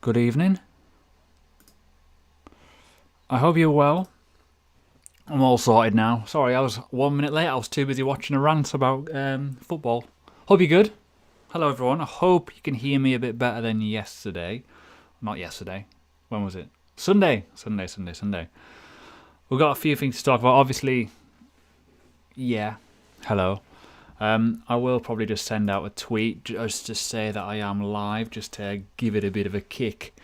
good evening. I hope you're well. I'm all sorted now. Sorry, I was 1 minute late. I was too busy watching a rant about football. Hope you're good. Hello, everyone. I hope you can hear me a bit better than yesterday. Not yesterday. When was it? Sunday. We've got a few things to talk about. Obviously, yeah. Hello. I will probably just send out a tweet just to say that I am live, just to give it a bit of a kick.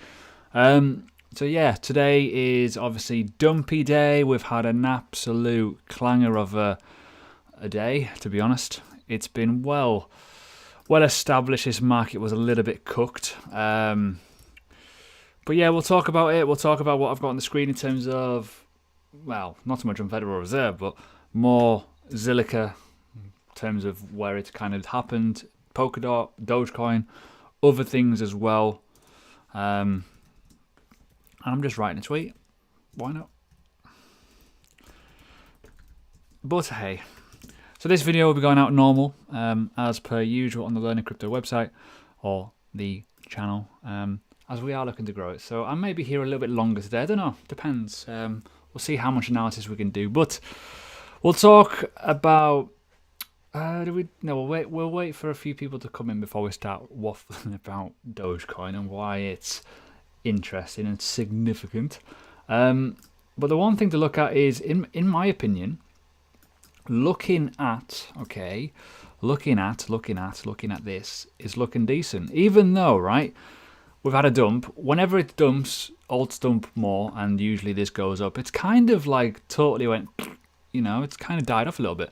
So yeah, today is obviously dumpy day. We've had an absolute clanger of a day, to be honest. It's been well established. This market was a little bit cooked. But yeah, we'll talk about it. We'll talk about what I've got on the screen in terms of, well, not so much on Federal Reserve, but more Zilliqa, in terms of where it's kind of happened, Polkadot, Dogecoin, other things as well. I'm just writing a tweet. Why not? But hey, so this video will be going out normal, as per usual on the Learning Crypto website or the channel, as we are looking to grow it. So I may be here a little bit longer today. I don't know. Depends. We'll see how much analysis we can do. But we'll talk about. We'll wait for a few people to come in before we start waffling about Dogecoin and why it's interesting and significant. But the one thing to look at is, in my opinion, looking at this is looking decent. Even though, right, we've had a dump. Whenever it dumps, alts dump more, and usually this goes up. It's kind of like totally went, it's kind of died off a little bit.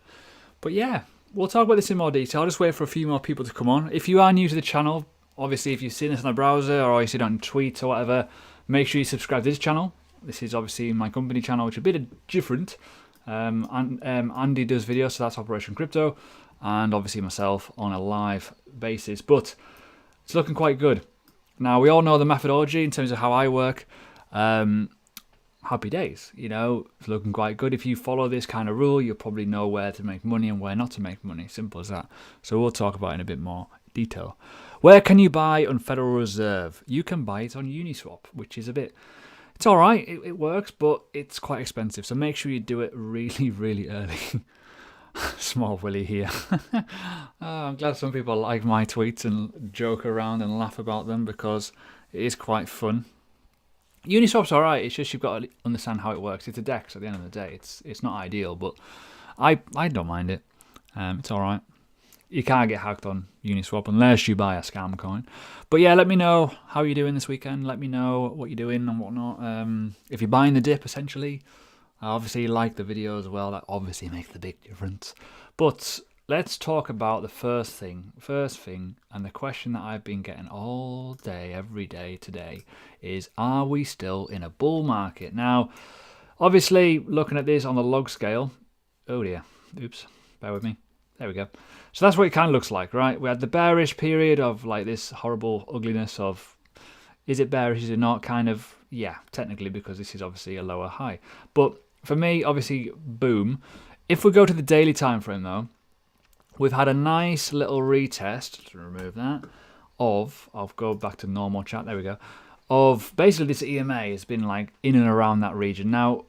But yeah. We'll talk about this in more detail. I'll just wait for a few more people to come on. If you are new to the channel, obviously if you've seen this on the browser or you see it on tweets or whatever, make sure you subscribe to this channel. This is obviously my company channel, which is a bit different. Andy does videos, so that's Operation Crypto, and obviously myself on a live basis. But it's looking quite good. Now, we all know the methodology in terms of how I work. Happy days, it's looking quite good. If you follow this kind of rule, you'll probably know where to make money and where not to make money. Simple as that. So we'll talk about it in a bit more detail. Where can you buy on Federal Reserve? You can buy it on Uniswap, which is it's all right. It works, but it's quite expensive. So make sure you do it really, really early. Small Willy here. I'm glad some people like my tweets and joke around and laugh about them, because it is quite fun. Uniswap's alright, it's just you've got to understand how it works. It's a DEX at the end of the day. It's not ideal, but I don't mind it. It's alright. You can't get hacked on Uniswap unless you buy a scam coin. But yeah, let me know how you're doing this weekend. Let me know what you're doing and whatnot. If you're buying the dip, essentially, obviously like the video as well. That obviously makes the big difference. But let's talk about the first thing, and the question that I've been getting all day, every day today is, are we still in a bull market? Now, obviously, looking at this on the log scale, oh dear, oops, bear with me, there we go. So that's what it kind of looks like, right? We had the bearish period of like this horrible ugliness of, is it bearish, is it not? Kind of, yeah, technically, because this is obviously a lower high. But for me, obviously, boom. If we go to the daily time frame though, we've had a nice little retest, to remove that, I'll go back to normal chat, there we go, of basically this EMA has been like in and around that region. Now,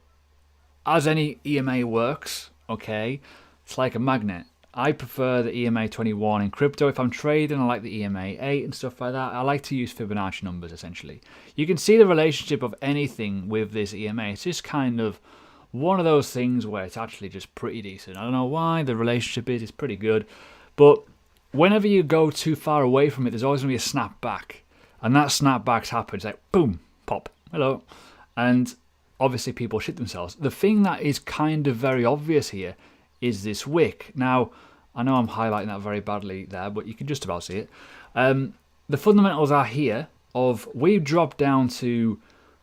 as any EMA works, okay, it's like a magnet. I prefer the EMA 21 in crypto. If I'm trading, I like the EMA 8 and stuff like that. I like to use Fibonacci numbers, essentially. You can see the relationship of anything with this EMA. It's just kind of one of those things where it's actually just pretty decent. I don't know why the relationship is. It's pretty good. But whenever you go too far away from it, there's always going to be a snap back. And that snap back's happens like boom, pop, hello. And obviously people shit themselves. The thing that is kind of very obvious here is this wick. Now, I know I'm highlighting that very badly there, but you can just about see it. The fundamentals are here of we've dropped down to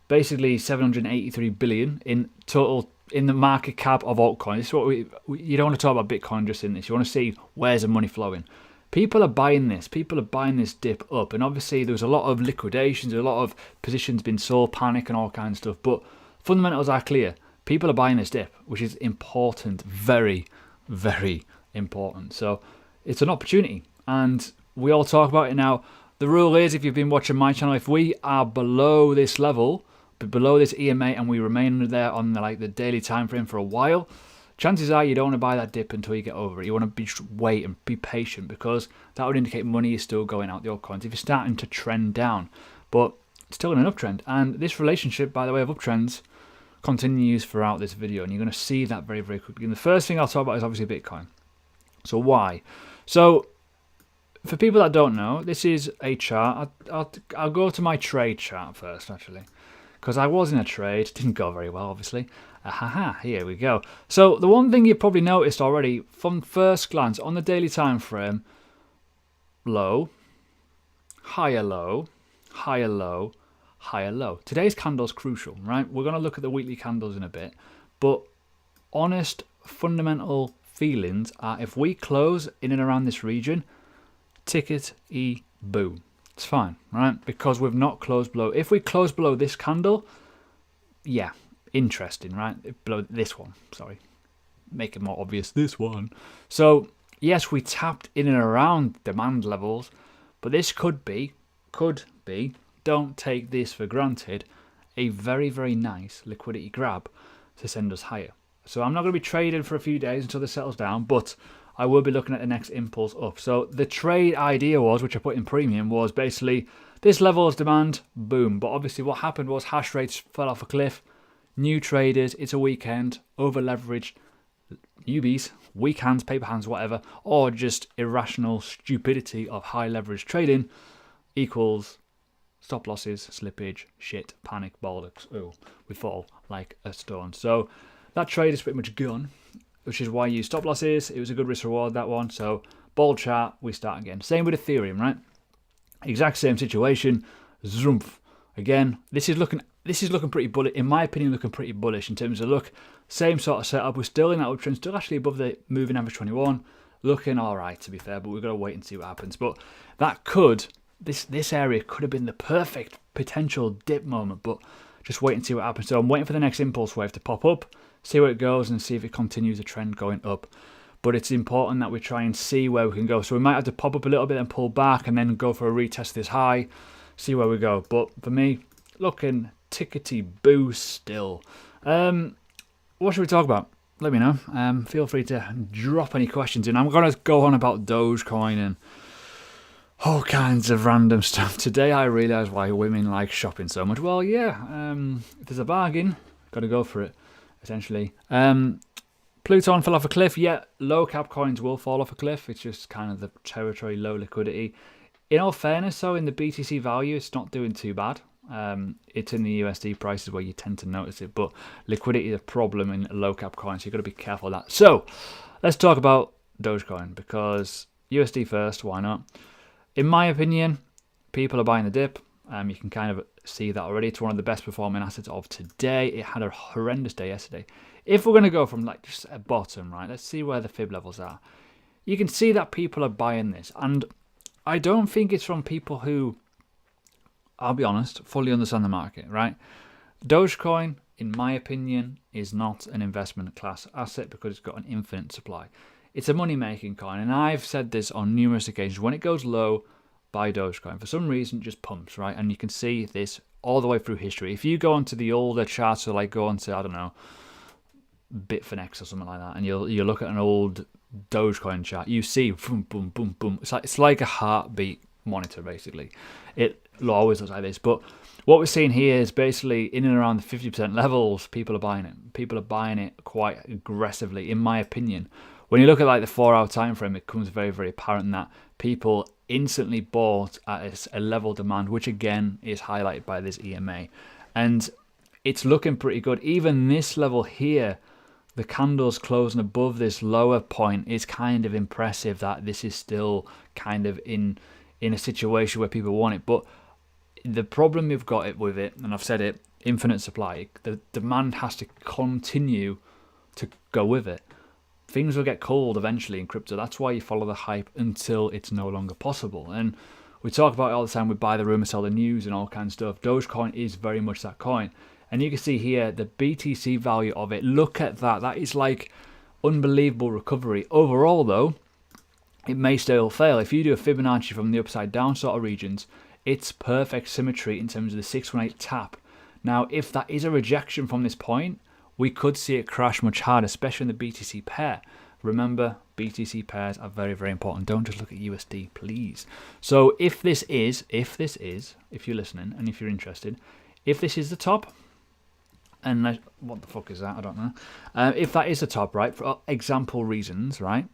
basically 783 billion in total in the market cap of altcoins. This is what you don't want to talk about Bitcoin just in this. You want to see where's the money flowing. People are buying this. People are buying this dip up. And obviously there was a lot of liquidations, a lot of positions being sold, panic and all kinds of stuff. But fundamentals are clear. People are buying this dip, which is important. Very, very important. So it's an opportunity. And we all talk about it now. The rule is, if you've been watching my channel, if we are below this level, below this EMA, and we remain there on the daily time frame for a while, chances are you don't want to buy that dip until you get over it. You want to wait and be patient, because that would indicate money is still going out the altcoins if you're starting to trend down. But it's still in an uptrend, and this relationship, by the way, of uptrends continues throughout this video, and you're going to see that very, very quickly. And the first thing I'll talk about is obviously Bitcoin. So why? So for people that don't know, this is a chart. I'll go to my trade chart first, actually, because I was in a trade. Didn't go very well, obviously. Here we go. So the one thing you probably noticed already from first glance on the daily time frame, low, higher low, higher low, higher low. Today's candle's crucial, right? We're going to look at the weekly candles in a bit, but honest fundamental feelings are, if we close in and around this region, ticket-e-boo. It's fine, right? Because we've not closed below. If we close below this candle, yeah, interesting, right? Below this one, sorry. Make it more obvious, this one. So, yes, we tapped in and around demand levels, but this could be, don't take this for granted, a very, very nice liquidity grab to send us higher. So I'm not going to be trading for a few days until this settles down, but I will be looking at the next impulse up. So the trade idea was, which I put in premium, was basically this level of demand, boom. But obviously what happened was hash rates fell off a cliff. New traders, it's a weekend, over leveraged newbies, weak hands, paper hands, whatever, or just irrational stupidity of high leverage trading equals stop losses, slippage, shit, panic, bollocks. Oh, we fall like a stone. So that trade is pretty much gone, which is why you use stop losses. It was a good risk reward, that one. So ball chart, we start again. Same with Ethereum, right? Exact same situation. Zoomph. Again, this is looking pretty bullish, in my opinion, looking pretty bullish in terms of look. Same sort of setup. We're still in that uptrend, still actually above the moving average 21. Looking all right, to be fair, but we've got to wait and see what happens. But that could, this area could have been the perfect potential dip moment, but just wait and see what happens. So I'm waiting for the next impulse wave to pop up, see where it goes, and see if it continues the trend going up. But it's important that we try and see where we can go. So we might have to pop up a little bit and pull back, and then go for a retest this high, see where we go. But for me, looking tickety-boo still. What should we talk about? Let me know. Feel free to drop any questions in. I'm going to go on about Dogecoin and all kinds of random stuff. Today I realised why women like shopping so much. Well, yeah, if there's a bargain, got to go for it, essentially. Pluton fell off a cliff. Yeah, low cap coins will fall off a cliff. It's just kind of the territory, low liquidity. In all fairness, though, in the BTC value, it's not doing too bad. It's in the USD prices where you tend to notice it, but liquidity is a problem in low cap coins, so you've got to be careful of that. So let's talk about Dogecoin, because USD first, why not? In my opinion, people are buying the dip. You can kind of see that already. It's one of the best performing assets of today. It had a horrendous day yesterday. If we're going to go from like just a bottom, right, let's see where the fib levels are. You can see that people are buying this, and I don't think it's from people who, I'll be honest, fully understand the market, right? Dogecoin, in my opinion, is not an investment class asset because it's got an infinite supply. It's a money-making coin, and I've said this on numerous occasions. When it goes low, buy Dogecoin. For some reason, it just pumps, right? And you can see this all the way through history. If you go onto the older charts, so like go onto, I don't know, Bitfinex or something like that, and you'll look at an old Dogecoin chart, you see boom, boom, boom, boom. It's like a heartbeat monitor, basically. It always looks like this, but what we're seeing here is basically in and around the 50% levels, people are buying it. People are buying it quite aggressively, in my opinion. When you look at like the 4-hour time frame, it becomes very, very apparent that people instantly bought at a level demand, which again is highlighted by this EMA. And it's looking pretty good. Even this level here, the candles closing above this lower point, is kind of impressive that this is still kind of in a situation where people want it. But the problem we've got with it, and I've said it, infinite supply. The demand has to continue to go with it. Things will get cold eventually in crypto. That's why you follow the hype until it's no longer possible. And we talk about it all the time. We buy the rumor, sell the news, and all kinds of stuff. Dogecoin is very much that coin. And you can see here the BTC value of it. Look at that. That is like unbelievable recovery. Overall, though, it may still fail. If you do a Fibonacci from the upside down sort of regions, it's perfect symmetry in terms of the 618 tap. Now, if that is a rejection from this point, we could see it crash much harder, especially in the BTC pair. Remember, BTC pairs are very, very important. Don't just look at USD, please. So if you're listening and if you're interested, if this is the top, and what the fuck is that? I don't know. If that is the top, right, for example reasons, right,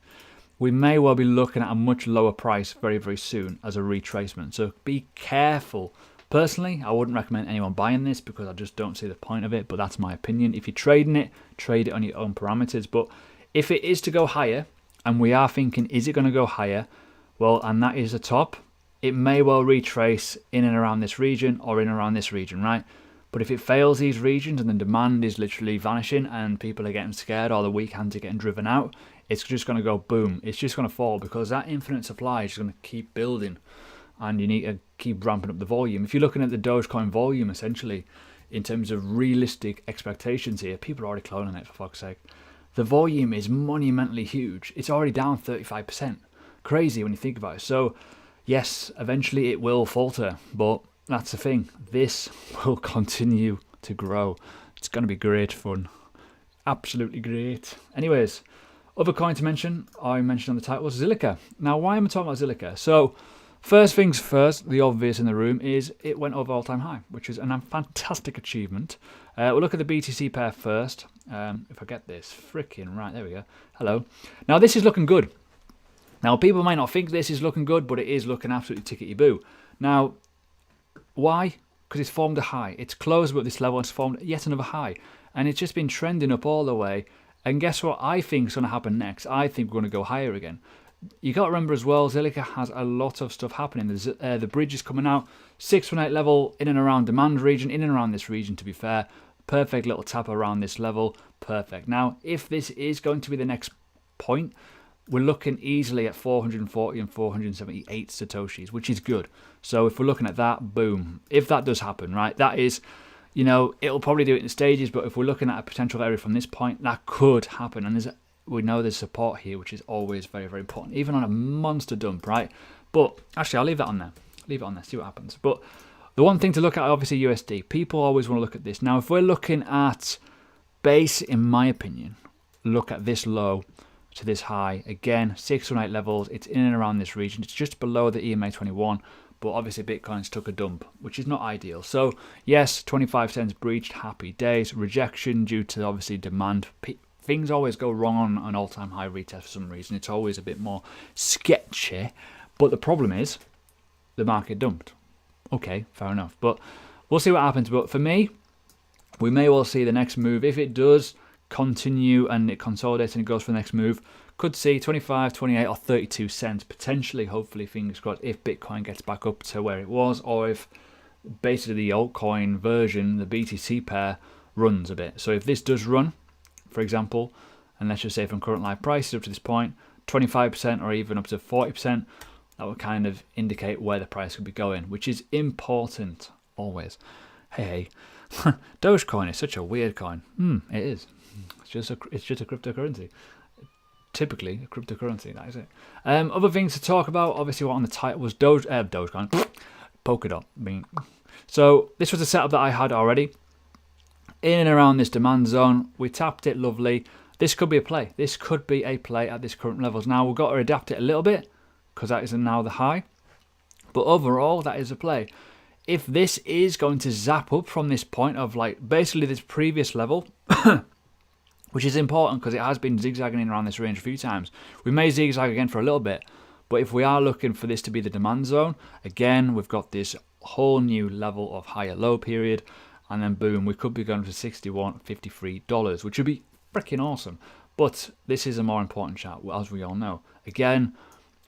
we may well be looking at a much lower price very, very soon as a retracement. So be careful. Personally, I wouldn't recommend anyone buying this because I just don't see the point of it, but that's my opinion. If you're trading it, trade it on your own parameters. But if it is to go higher, and we are thinking, is it going to go higher? Well, and that is the top, it may well retrace in and around this region or in and around this region, right? But if it fails these regions and the demand is literally vanishing and people are getting scared or the weak hands are getting driven out, it's just going to go boom. It's just going to fall because that infinite supply is going to keep building and you need to keep ramping up the volume. If you're looking at the Dogecoin volume, essentially, in terms of realistic expectations here, people are already cloning it, for fuck's sake. The volume is monumentally huge. It's already down 35%. Crazy when you think about it. So, yes, eventually it will falter, but that's the thing. This will continue to grow. It's going to be great fun. Absolutely great. Anyways, other coin to mention, I mentioned on the title, was Zilliqa. Now, why am I talking about Zilliqa? So, first things first, the obvious in the room is it went over all-time high, which is a fantastic achievement. We'll look at the BTC pair first. If I get this freaking right, there we go. Hello. Now, this is looking good. Now, people might not think this is looking good, but it is looking absolutely tickety-boo. Now, why? Because it's formed a high. It's closed above this level and it's formed yet another high. And it's just been trending up all the way. And guess what I think is going to happen next? I think we're going to go higher again. You got to remember as well, Zilliqa has a lot of stuff happening. The bridge is coming out, 618 level in and around demand region, in and around this region, to be fair. Perfect little tap around this level. Perfect. Now, if this is going to be the next point, we're looking easily at 440 and 478 Satoshis, which is good. So if we're looking at that, boom. If that does happen, right, that is, you know, it'll probably do it in stages, but if we're looking at a potential area from this point, that could happen. And we know there's support here, which is always very, very important, even on a monster dump, right? But actually, I'll leave that on there. Leave it on there, see what happens. But the one thing to look at, obviously, USD. People always want to look at this. Now, if we're looking at base, in my opinion, look at this low to this high. Again, 618 levels. It's in and around this region. It's just below the EMA 21. But obviously, Bitcoin's took a dump, which is not ideal. So, yes, 25 cents breached. Happy days. Rejection due to, obviously, demand. Things always go wrong on an all-time high retest for some reason. It's always a bit more sketchy. But the problem is the market dumped. Okay, fair enough. But we'll see what happens. But for me, we may well see the next move. If it does continue and it consolidates and it goes for the next move, could see 25, 28 or 32 cents potentially, hopefully, fingers crossed, if Bitcoin gets back up to where it was, or if basically the altcoin version, the BTC pair, runs a bit. So if this does run, for example, and let's just say from current live prices up to this point, 25% or even up to 40%, that would kind of indicate where the price could be going, which is important always. Hey, Dogecoin is such a weird coin. It is. It's just a cryptocurrency. Typically a cryptocurrency, that is it. Other things to talk about, obviously, what on the title was Dogecoin, Polkadot. So this was a setup that I had already. In and around this demand zone, we tapped it, lovely. This could be a play. This could be a play at this current levels. Now, we've got to adapt it a little bit because that is now the high. But overall, that is a play. If this is going to zap up from this point of like basically this previous level, which is important because it has been zigzagging in around this range a few times, we may zigzag again for a little bit. But if we are looking for this to be the demand zone, again, we've got this whole new level of higher low period. And then boom, we could be going to $61, $53, which would be freaking awesome. But this is a more important chart, as we all know. Again,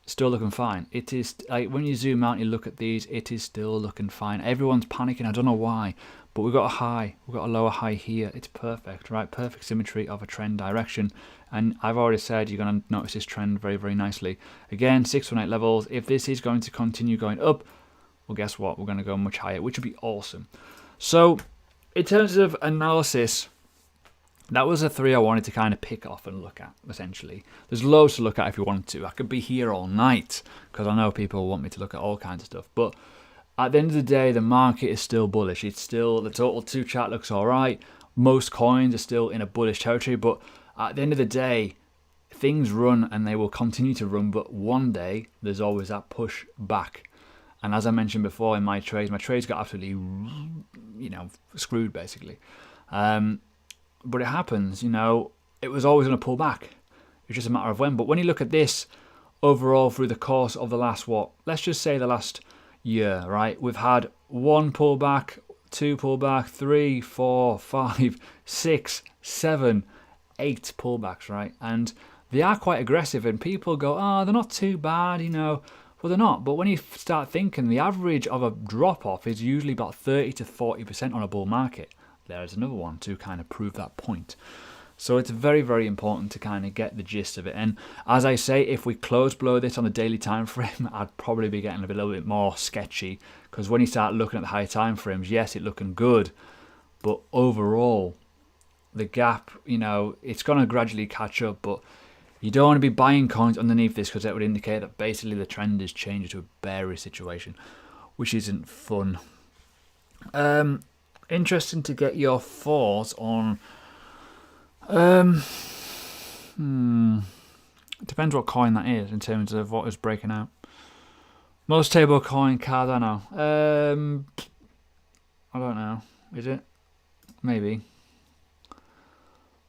still looking fine. It is like when you zoom out and you look at these, it is still looking fine. Everyone's panicking. I don't know why, but we've got a high, we've got a lower high here. It's perfect, right? Perfect symmetry of a trend direction. And I've already said you're going to notice this trend very, very nicely. Again, 618 levels. If this is going to continue going up, well, guess what? We're going to go much higher, which would be awesome. So, in terms of analysis, That was a 3 I wanted to kind of pick off and look at, essentially. There's loads to look at if you wanted to. I could be here all night, because I know people want me to look at all kinds of stuff. But at the end of the day, the market is still bullish. It's still, the total 2 chart looks all right. Most coins are still in a bullish territory. But at the end of the day, things run and they will continue to run. But one day, there's always that push back. And as I mentioned before in my trades got absolutely, screwed, basically. But it happens, it was always going to pull back. It's just a matter of when. But when you look at this overall through the course of the last, let's just say the last year, right? We've had 1 pullback, 2 pullback, 3, 4, 5, 6, 7, 8 pullbacks, right? And they are quite aggressive, and people go, oh, they're not too bad, Well, they're not. But when you start thinking, the average of a drop-off is usually about 30 to 40% on a bull market. There's another one to kind of prove that point. So it's very, very important to kind of get the gist of it. And as I say, if we close below this on the daily time frame, I'd probably be getting a little bit more sketchy, because when you start looking at the higher time frames, yes, it's looking good, but overall, the gap, it's going to gradually catch up. But you don't want to be buying coins underneath this, because that would indicate that basically the trend is changing to a bearish situation, which isn't fun. Interesting to get your thoughts on. It depends what coin that is in terms of what is breaking out. Most stable coin Cardano. I don't know. Is it? Maybe.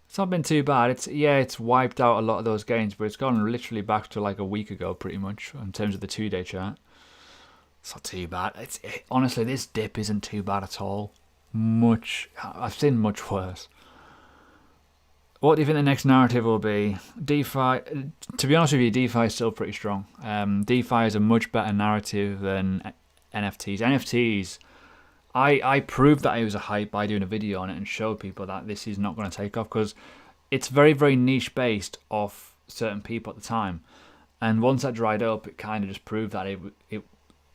It's not been too bad. It's wiped out a lot of those gains, but it's gone literally back to like a week ago, pretty much, in terms of the 2-day chart. It's not too bad. Honestly, this dip isn't too bad at all. I've seen much worse. What do you think the next narrative will be? DeFi, to be honest with you, DeFi is still pretty strong. DeFi is a much better narrative than NFTs. NFTs, I proved that it was a hype by doing a video on it and showed people that this is not going to take off, because it's very, very niche based off certain people at the time. And once that dried up, it kind of just proved that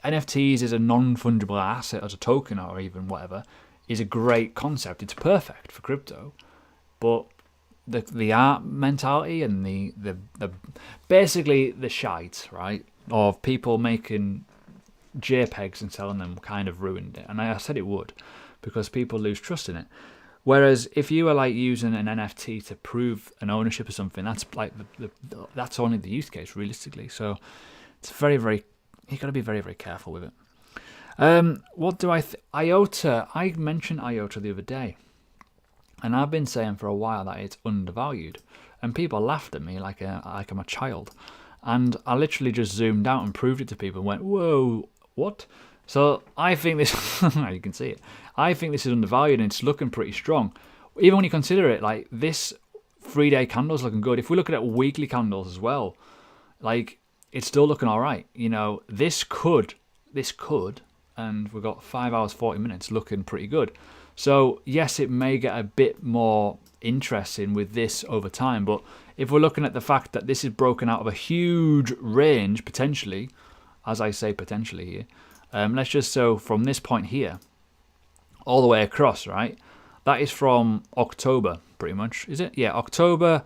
NFTs is a non-fungible asset as a token or even whatever, is a great concept. It's perfect for crypto, but the art mentality and the basically the shite, right, of people making JPEGs and selling them kind of ruined it. And I said it would, because people lose trust in it. Whereas if you were like using an NFT to prove an ownership of something, that's like that's only the use case realistically. So it's very, very, you got to be very, very careful with it. What do Iota? I mentioned Iota the other day, and I've been saying for a while that it's undervalued, and people laughed at me like I'm a child. And I literally just zoomed out and proved it to people and went, whoa, what? So I think this, you can see it. I think this is undervalued, and it's looking pretty strong. Even when you consider it, like this 3-day candle's looking good. If we look at it weekly candles as well, like it's still looking all right. This could, and we've got 5 hours, 40 minutes looking pretty good. So yes, it may get a bit more interesting with this over time, but if we're looking at the fact that this is broken out of a huge range, potentially, as I say potentially here, let's just so from this point here, all the way across, right? That is from October, pretty much, is it? Yeah, October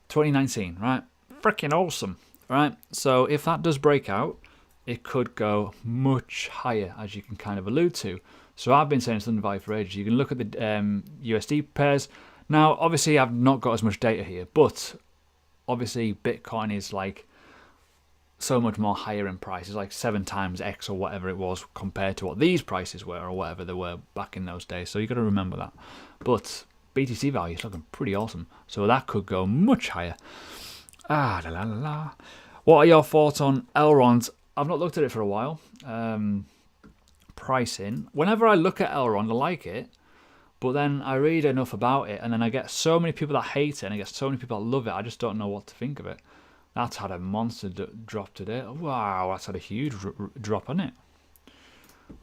2019, right? Freaking awesome, right? So if that does break out, it could go much higher, as you can kind of allude to. So I've been saying it's undervalued for ages. You can look at the USD pairs. Now, obviously, I've not got as much data here, but obviously, Bitcoin is like so much more higher in price. It's like 7 times X or whatever it was compared to what these prices were or whatever they were back in those days. So you got to remember that. But BTC value is looking pretty awesome. So that could go much higher. What are your thoughts on Elrond? I've not looked at it for a while. Pricing. Whenever I look at Elrond, I like it. But then I read enough about it, and then I get so many people that hate it, and I get so many people that love it, I just don't know what to think of it. That's had a monster drop today. Wow, that's had a huge drop, hasn't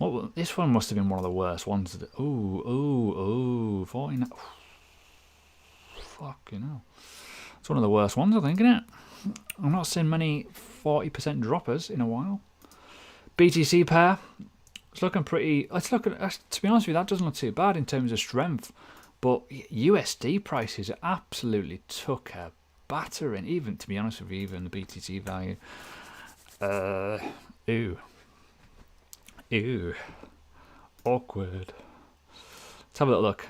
it? This one must have been one of the worst ones. Ooh, 49. Fucking hell. It's one of the worst ones, I think, isn't it? I'm not seeing many 40% droppers in a while. BTC pair. It's looking pretty. To be honest with you, that doesn't look too bad in terms of strength. But USD prices absolutely took a battering, even, to be honest with you, even the BTC value. Ew. Awkward. Let's have a little look.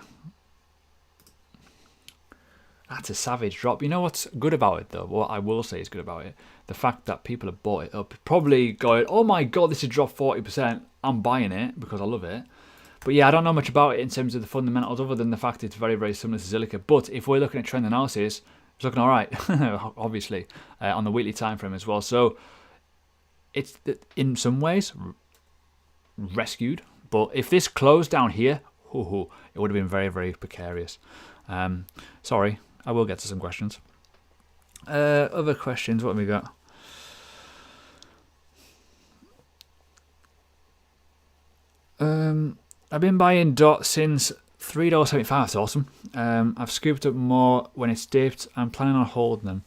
That's a savage drop. You know what's good about it, though? What I will say is good about it. The fact that people have bought it up. Probably going, oh my god, this has dropped 40%. I'm buying it because I love it. But yeah, I don't know much about it in terms of the fundamentals other than the fact it's very, very similar to Zilliqa. But if we're looking at trend analysis, it's looking all right, obviously, on the weekly time frame as well. So it's, in some ways, rescued. But if this closed down here, it would have been very, very precarious. Sorry, I will get to some questions. Other questions, what have we got? I've been buying DOT since $3.75. That's awesome. I've scooped up more when it's dipped. I'm planning on holding them.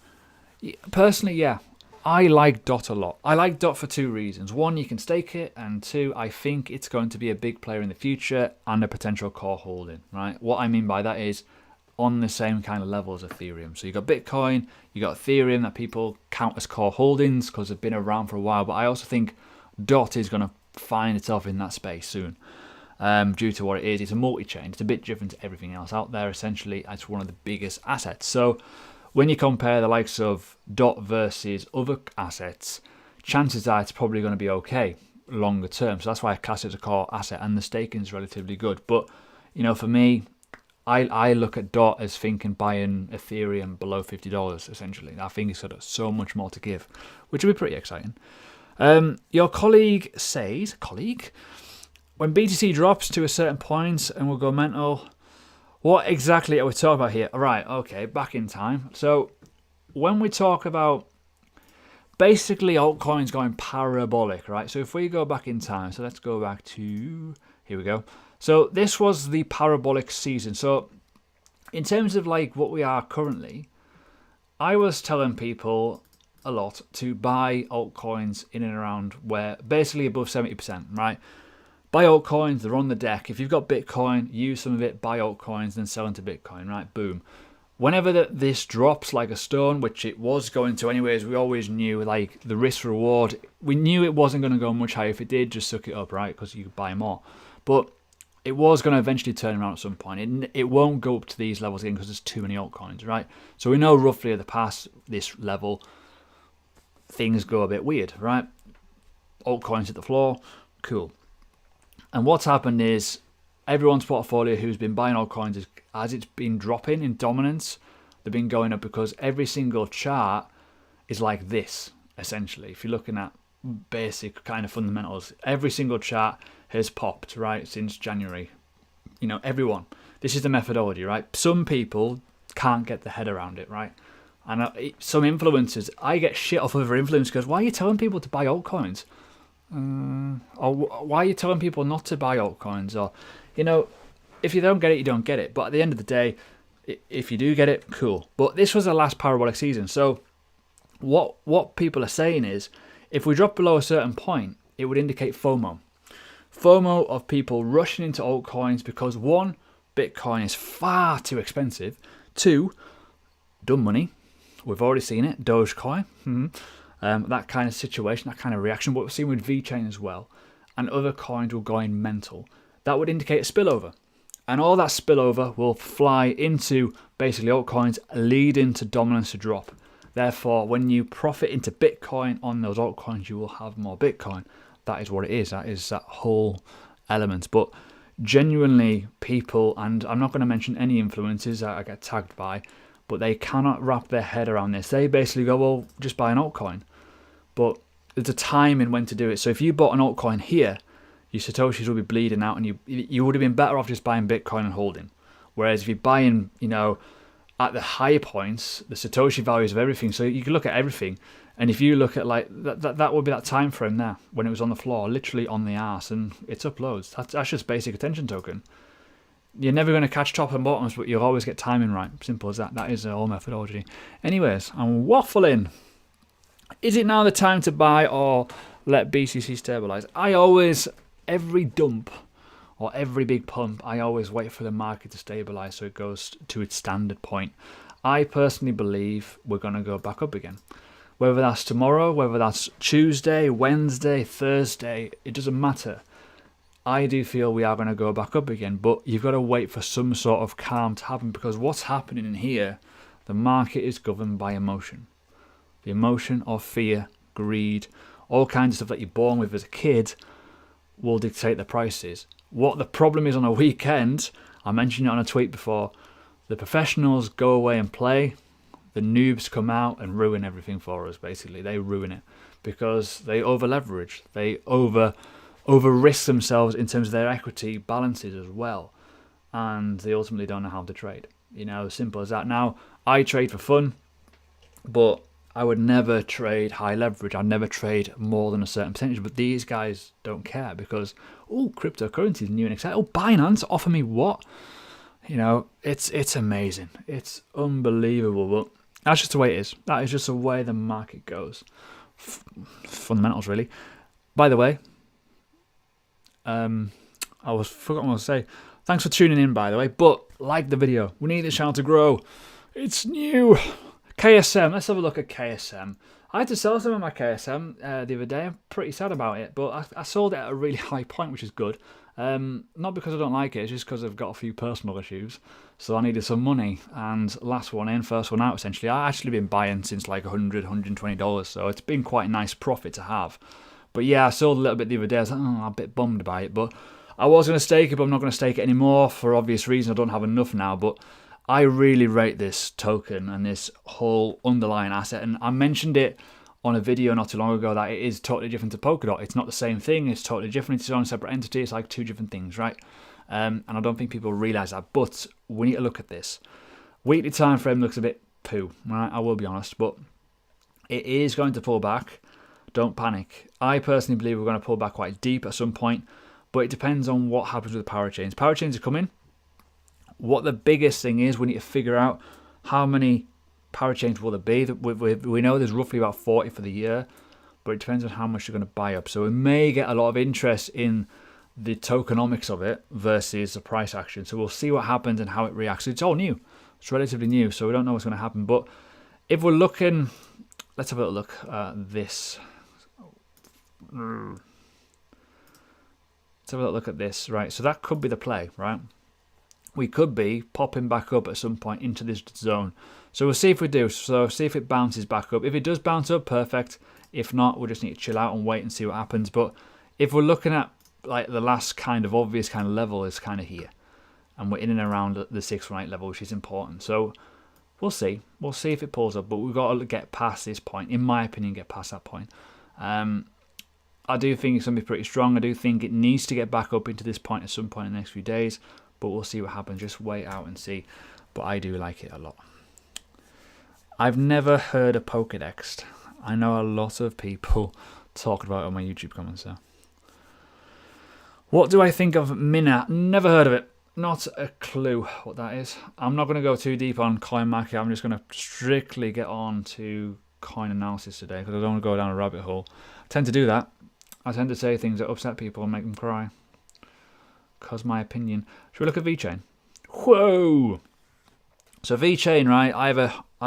Personally, yeah, I like DOT a lot. I like DOT for two reasons. One, you can stake it, and two, I think it's going to be a big player in the future and a potential core holding, right? What I mean by that is on the same kind of level as Ethereum. So you got Bitcoin, you got Ethereum that people count as core holdings because they've been around for a while, but I also think DOT is going to find itself in that space soon. Due to what it is, it's a multi-chain. It's a bit different to everything else out there. Essentially, it's one of the biggest assets. So when you compare the likes of DOT versus other assets, chances are it's probably going to be okay longer term. So that's why I class it as a core asset, and the staking is relatively good. But you know, for me, I look at DOT as thinking buying Ethereum below $50. Essentially, I think it's got so much more to give, which will be pretty exciting. Your colleague says, when BTC drops to a certain point and will go mental, what exactly are we talking about here? All right, okay, back in time. So when we talk about basically altcoins going parabolic, right? So if we go back in time, so let's go back to, here we go. So this was the parabolic season. So in terms of like what we are currently, I was telling people a lot to buy altcoins in and around where basically above 70%, right? Buy altcoins, they're on the deck. If you've got Bitcoin, use some of it, buy altcoins, then sell into Bitcoin, right? Boom. Whenever this drops like a stone, which it was going to anyways, we always knew like the risk reward. We knew it wasn't going to go much higher. If it did, just suck it up, right? Because you could buy more. But it was going to eventually turn around at some point. It won't go up to these levels again because there's too many altcoins, right? So we know roughly at the past this level, things go a bit weird, right? Altcoins hit the floor, cool. And what's happened is everyone's portfolio who's been buying altcoins, as it's been dropping in dominance, they've been going up because every single chart is like this, essentially. If you're looking at basic kind of fundamentals, every single chart has popped, right, since January. You know, everyone. This is the methodology, right? Some people can't get their head around it, right? And some influencers, I get shit off other influencers because why are you telling people to buy altcoins? Or why are you telling people not to buy altcoins? Or, you know, if you don't get it, you don't get it. But at the end of the day, if you do get it, cool. But this was the last parabolic season. So what people are saying is, if we drop below a certain point, it would indicate FOMO. FOMO of people rushing into altcoins because one, Bitcoin is far too expensive. Two, dumb money. We've already seen it. Dogecoin. That kind of situation, that kind of reaction. What we've seen with VeChain as well. And other coins will go in mental. That would indicate a spillover. And all that spillover will fly into basically altcoins, leading to dominance to drop. Therefore, when you profit into Bitcoin on those altcoins, you will have more Bitcoin. That is what it is. That is that whole element. But genuinely, people, and I'm not going to mention any influencers that I get tagged by, but they cannot wrap their head around this. They basically go, well, just buy an altcoin. But there's a time in when to do it. So if you bought an altcoin here, your Satoshis will be bleeding out, and you would have been better off just buying Bitcoin and holding. Whereas if you're buying, you know, at the higher points, the Satoshi values of everything, so you can look at everything. And if you look at like that would be that time frame there when it was on the floor, literally on the arse, and it's up loads. That's just basic attention token. You're never going to catch top and bottoms, but you'll always get timing right. Simple as that. That is the whole methodology. Anyways, I'm waffling. Is it now the time to buy or let BCC stabilize? I always, every dump, or every big pump, I always wait for the market to stabilize so it goes to its standard point. I personally believe we're going to go back up again. Whether that's tomorrow, whether that's Tuesday, Wednesday, Thursday, it doesn't matter. I do feel we are going to go back up again, but you've got to wait for some sort of calm to happen, because what's happening in here, the market is governed by emotion. The emotion of fear, greed, all kinds of stuff that you're born with as a kid will dictate the prices. What the problem is on a weekend, I mentioned it on a tweet before, the professionals go away and play, the noobs come out and ruin everything for us, basically. They ruin it because they over leverage, they over risk themselves in terms of their equity balances as well, and they ultimately don't know how to trade. Simple as that. Now, I trade for fun, but I would never trade high leverage. I'd never trade more than a certain percentage, but these guys don't care because, cryptocurrency is new and exciting. Binance offer me what? It's amazing. It's unbelievable, but that's just the way it is. That is just the way the market goes. Fundamentals, really. By the way, I forgot what to say. Thanks for tuning in, by the way, but like the video. We need this channel to grow. It's new. KSM, let's have a look at KSM. I had to sell some of my KSM the other day. I'm pretty sad about it, but I sold it at a really high point, which is good. Not because I don't like it, it's just because I've got a few personal issues. So I needed some money, and last one in, first one out, essentially. I've actually been buying since like $100, $120, so it's been quite a nice profit to have. But yeah, I sold a little bit the other day. I was like, I'm a bit bummed by it, but I was going to stake it, but I'm not going to stake it anymore for obvious reasons. I don't have enough now, but I really rate this token and this whole underlying asset. And I mentioned it on a video not too long ago that it is totally different to Polkadot. It's not the same thing. It's totally different. It's its own separate entity. It's like two different things, right? And I don't think people realize that. But we need to look at this. Weekly time frame looks a bit poo, right? I will be honest, but it is going to pull back. Don't panic. I personally believe we're going to pull back quite deep at some point, but it depends on what happens with the power chains. Power chains are coming. What the biggest thing is, we need to figure out how many power chains will there be. We know there's roughly about 40 for the year, but it depends on how much you're going to buy up. So we may get a lot of interest in the tokenomics of it versus the price action. So we'll see what happens and how it reacts. It's all new. It's relatively new, so we don't know what's going to happen. But if we're looking, let's have a little look at this. Let's have a little look at this, right? So that could be the play, right? We could be popping back up at some point into this zone. So we'll see if we do. So see if it bounces back up. If it does bounce up, perfect. If not, we'll just need to chill out and wait and see what happens. But if we're looking at like the last kind of obvious kind of level is kind of here. And we're in and around the 618 level, which is important. So we'll see. We'll see if it pulls up. But we've got to get past this point. In my opinion, get past that point. I do think it's going to be pretty strong. I do think it needs to get back up into this point at some point in the next few days. But we'll see what happens. Just wait out and see. But I do like it a lot. I've never heard of Polkadot. I know a lot of people talking about it on my YouTube comments there. What do I think of Mina? Never heard of it. Not a clue what that is. I'm not going to go too deep on coin market. I'm just going to strictly get on to coin analysis today because I don't want to go down a rabbit hole. I tend to do that. I tend to say things that upset people and make them cry. Because my opinion. Should we look at VeChain? Whoa! So VeChain, right? I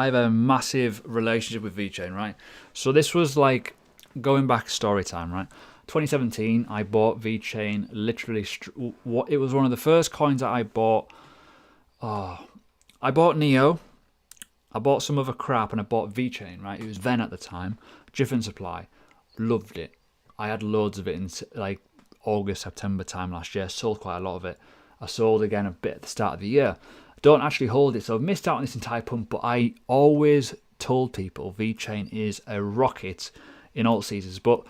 have a massive relationship with VeChain, right? So this was like going back story time, right? 2017, I bought VeChain. Literally, it was one of the first coins that I bought. I bought Neo. I bought some other crap, and I bought VeChain, right? It was Ven at the time, different supply. Loved it. I had loads of it in like August, September time last year. Sold quite a lot of it. I sold again a bit at the start of the year. Don't actually hold it, so I've missed out on this entire pump, but I always told people VeChain is a rocket in alt seasons. But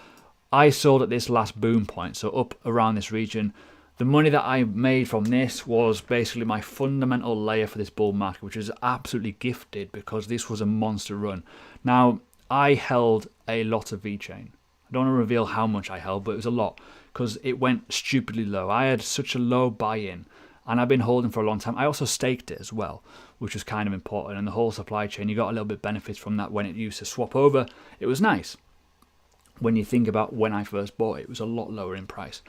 I sold at this last boom point, so up around this region. The money that I made from this was basically my fundamental layer for this bull market, which was absolutely gifted because this was a monster run. Now, I held a lot of VeChain. I don't want to reveal how much I held, but it was a lot because it went stupidly low. I had such a low buy-in, and I've been holding for a long time. I also staked it as well, which was kind of important. And the whole supply chain, you got a little bit benefits from that when it used to swap over. It was nice. When you think about when I first bought it, it was a lot lower in price.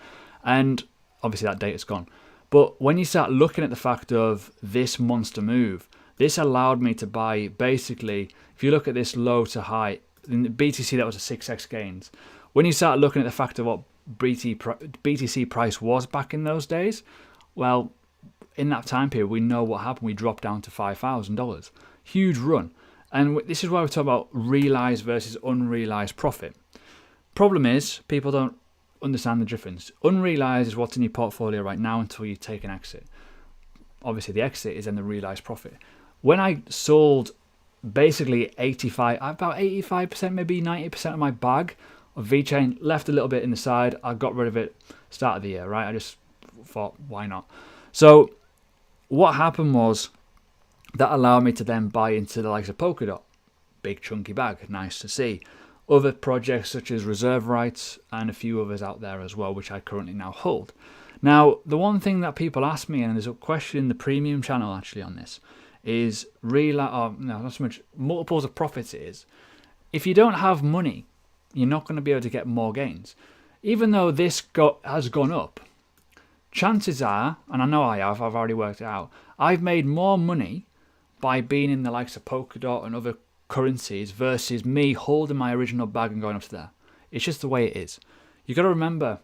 And obviously that data's gone. But when you start looking at the fact of this monster move, this allowed me to buy basically, if you look at this low to high, in the BTC that was a 6x gains. When you start looking at the fact of what BTC price was back in those days, well, in that time period, we know what happened. We dropped down to $5,000. Huge run. And this is why we talk about realized versus unrealized profit. Problem is, people don't understand the difference. Unrealized is what's in your portfolio right now until you take an exit. Obviously, the exit is then the realized profit. When I sold basically about 85%, maybe 90% of my bag of VeChain, left a little bit in the side. I got rid of it start of the year, right? I just thought, why not? So what happened was that allowed me to then buy into the likes of Polkadot. Big chunky bag, nice to see. Other projects such as Reserve Rights and a few others out there as well, which I currently now hold. Now, the one thing that people ask me, and there's a question in the premium channel actually on this, is not so much multiples of profits is, if you don't have money, you're not going to be able to get more gains. Even though this has gone up, chances are, and I know I've already worked it out, I've made more money by being in the likes of Polkadot and other currencies versus me holding my original bag and going up to there. It's just the way it is. You got to remember,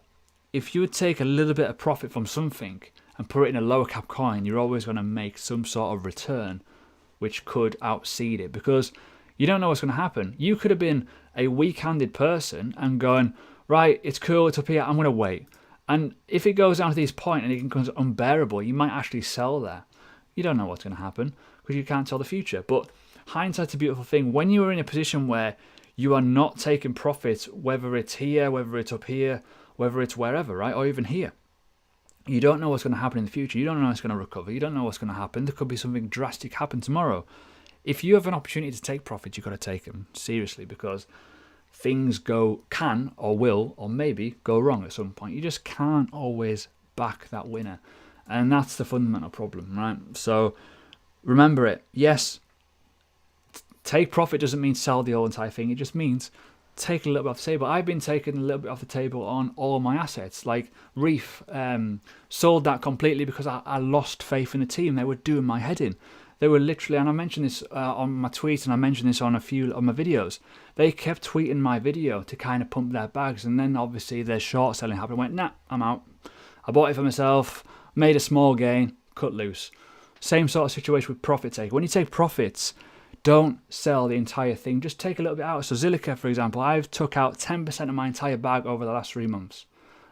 if you would take a little bit of profit from something and put it in a lower cap coin, you're always going to make some sort of return which could outseed it, because you don't know what's going to happen. You could have been a weak-handed person and going, right, it's cool, it's up here, I'm going to wait. And if it goes down to this point and it becomes unbearable, you might actually sell there. You don't know what's going to happen because you can't tell the future. But hindsight's a beautiful thing. When you are in a position where you are not taking profits, whether it's here, whether it's up here, whether it's wherever, right, or even here, you don't know what's going to happen in the future. You don't know what's going to recover. You don't know what's going to happen. There could be something drastic happen tomorrow. If you have an opportunity to take profits, you've got to take them seriously, because things can or will or maybe go wrong at some point. You just can't always back that winner. And that's the fundamental problem, right? So remember it. Yes, take profit doesn't mean sell the whole entire thing. It just means take a little bit off the table. I've been taking a little bit off the table on all my assets, like Reef. Sold that completely because I lost faith in the team. They were doing my head in. They were literally, and I mentioned this on my tweets, and I mentioned this on a few of my videos. They kept tweeting my video to kind of pump their bags, and then obviously their short selling happened. I went, nah, I'm out. I bought it for myself, made a small gain, cut loose. Same sort of situation with profit taking. When you take profits, don't sell the entire thing. Just take a little bit out. So Zilliqa, for example, I've took out 10% of my entire bag over the last 3 months.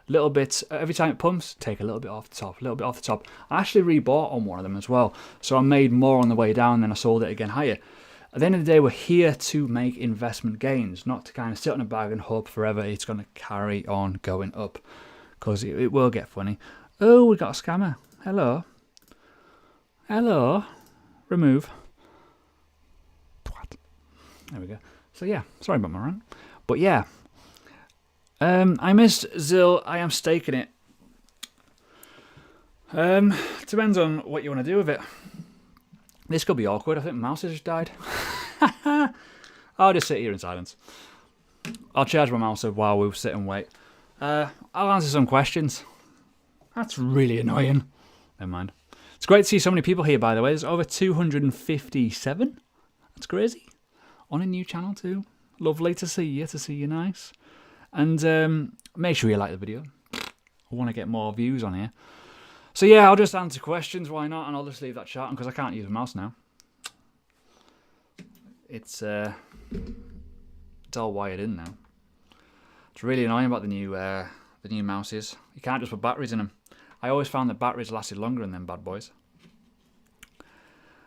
Little bits, every time it pumps, take a little bit off the top, a little bit off the top. I actually rebought on one of them as well. So I made more on the way down, then I sold it again higher. At the end of the day, we're here to make investment gains, not to kind of sit on a bag and hope forever it's going to carry on going up, because it will get funny. Oh, we got a scammer. Hello. Hello. Remove. There we go. So yeah, sorry about my rant. But yeah. I missed Zill. I am staking it. Depends on what you want to do with it. This could be awkward. I think my mouse has just died. I'll just sit here in silence. I'll charge my mouse up while we sit and wait. I'll answer some questions. That's really annoying. Never mind. It's great to see so many people here, by the way. There's over 257. That's crazy. On a new channel too. Lovely to see you nice. And make sure you like the video. I want to get more views on here. So yeah, I'll just answer questions, why not? And I'll just leave that chat because I can't use the mouse now. It's all wired in now. It's really annoying about the new mouses. You can't just put batteries in them. I always found that batteries lasted longer than them bad boys.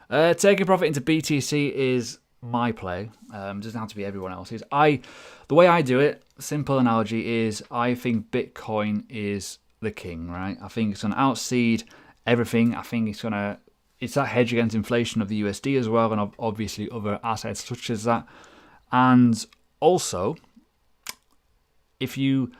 Taking profit into BTC is my play. Doesn't have to be everyone else's. The way I do it, simple analogy is, I think Bitcoin is the king, right? I think it's going to outseed everything. I think it's that hedge against inflation of the USD as well, and obviously other assets such as that. And also, if you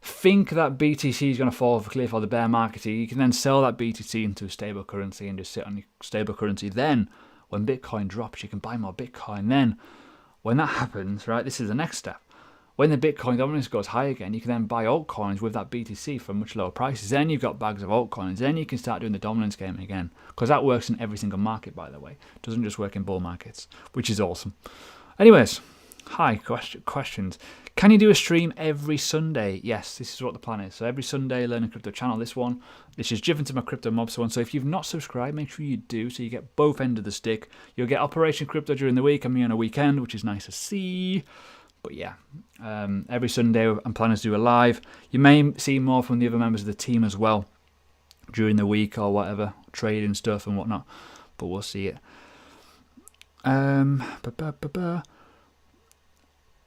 think that BTC is going to fall off a cliff or the bear market, you can then sell that BTC into a stable currency and just sit on your stable currency. Then when Bitcoin drops, you can buy more Bitcoin. Then when that happens, right, this is the next step. when the Bitcoin dominance goes high again, you can then buy altcoins with that BTC for much lower prices. Then you've got bags of altcoins. Then you can start doing the dominance game again, because that works in every single market, by the way. It doesn't just work in bull markets, which is awesome. Anyways, hi, questions. Can you do a stream every Sunday? Yes, this is what the plan is. So every Sunday, Learning Crypto channel, this is different to my Crypto Mobster one. So if you've not subscribed, make sure you do, so you get both ends of the stick. You'll get Operation Crypto during the week and me on a weekend, which is nice to see. But yeah, every Sunday I'm planning to do a live. You may see more from the other members of the team as well during the week or whatever, trading stuff and whatnot. But we'll see it.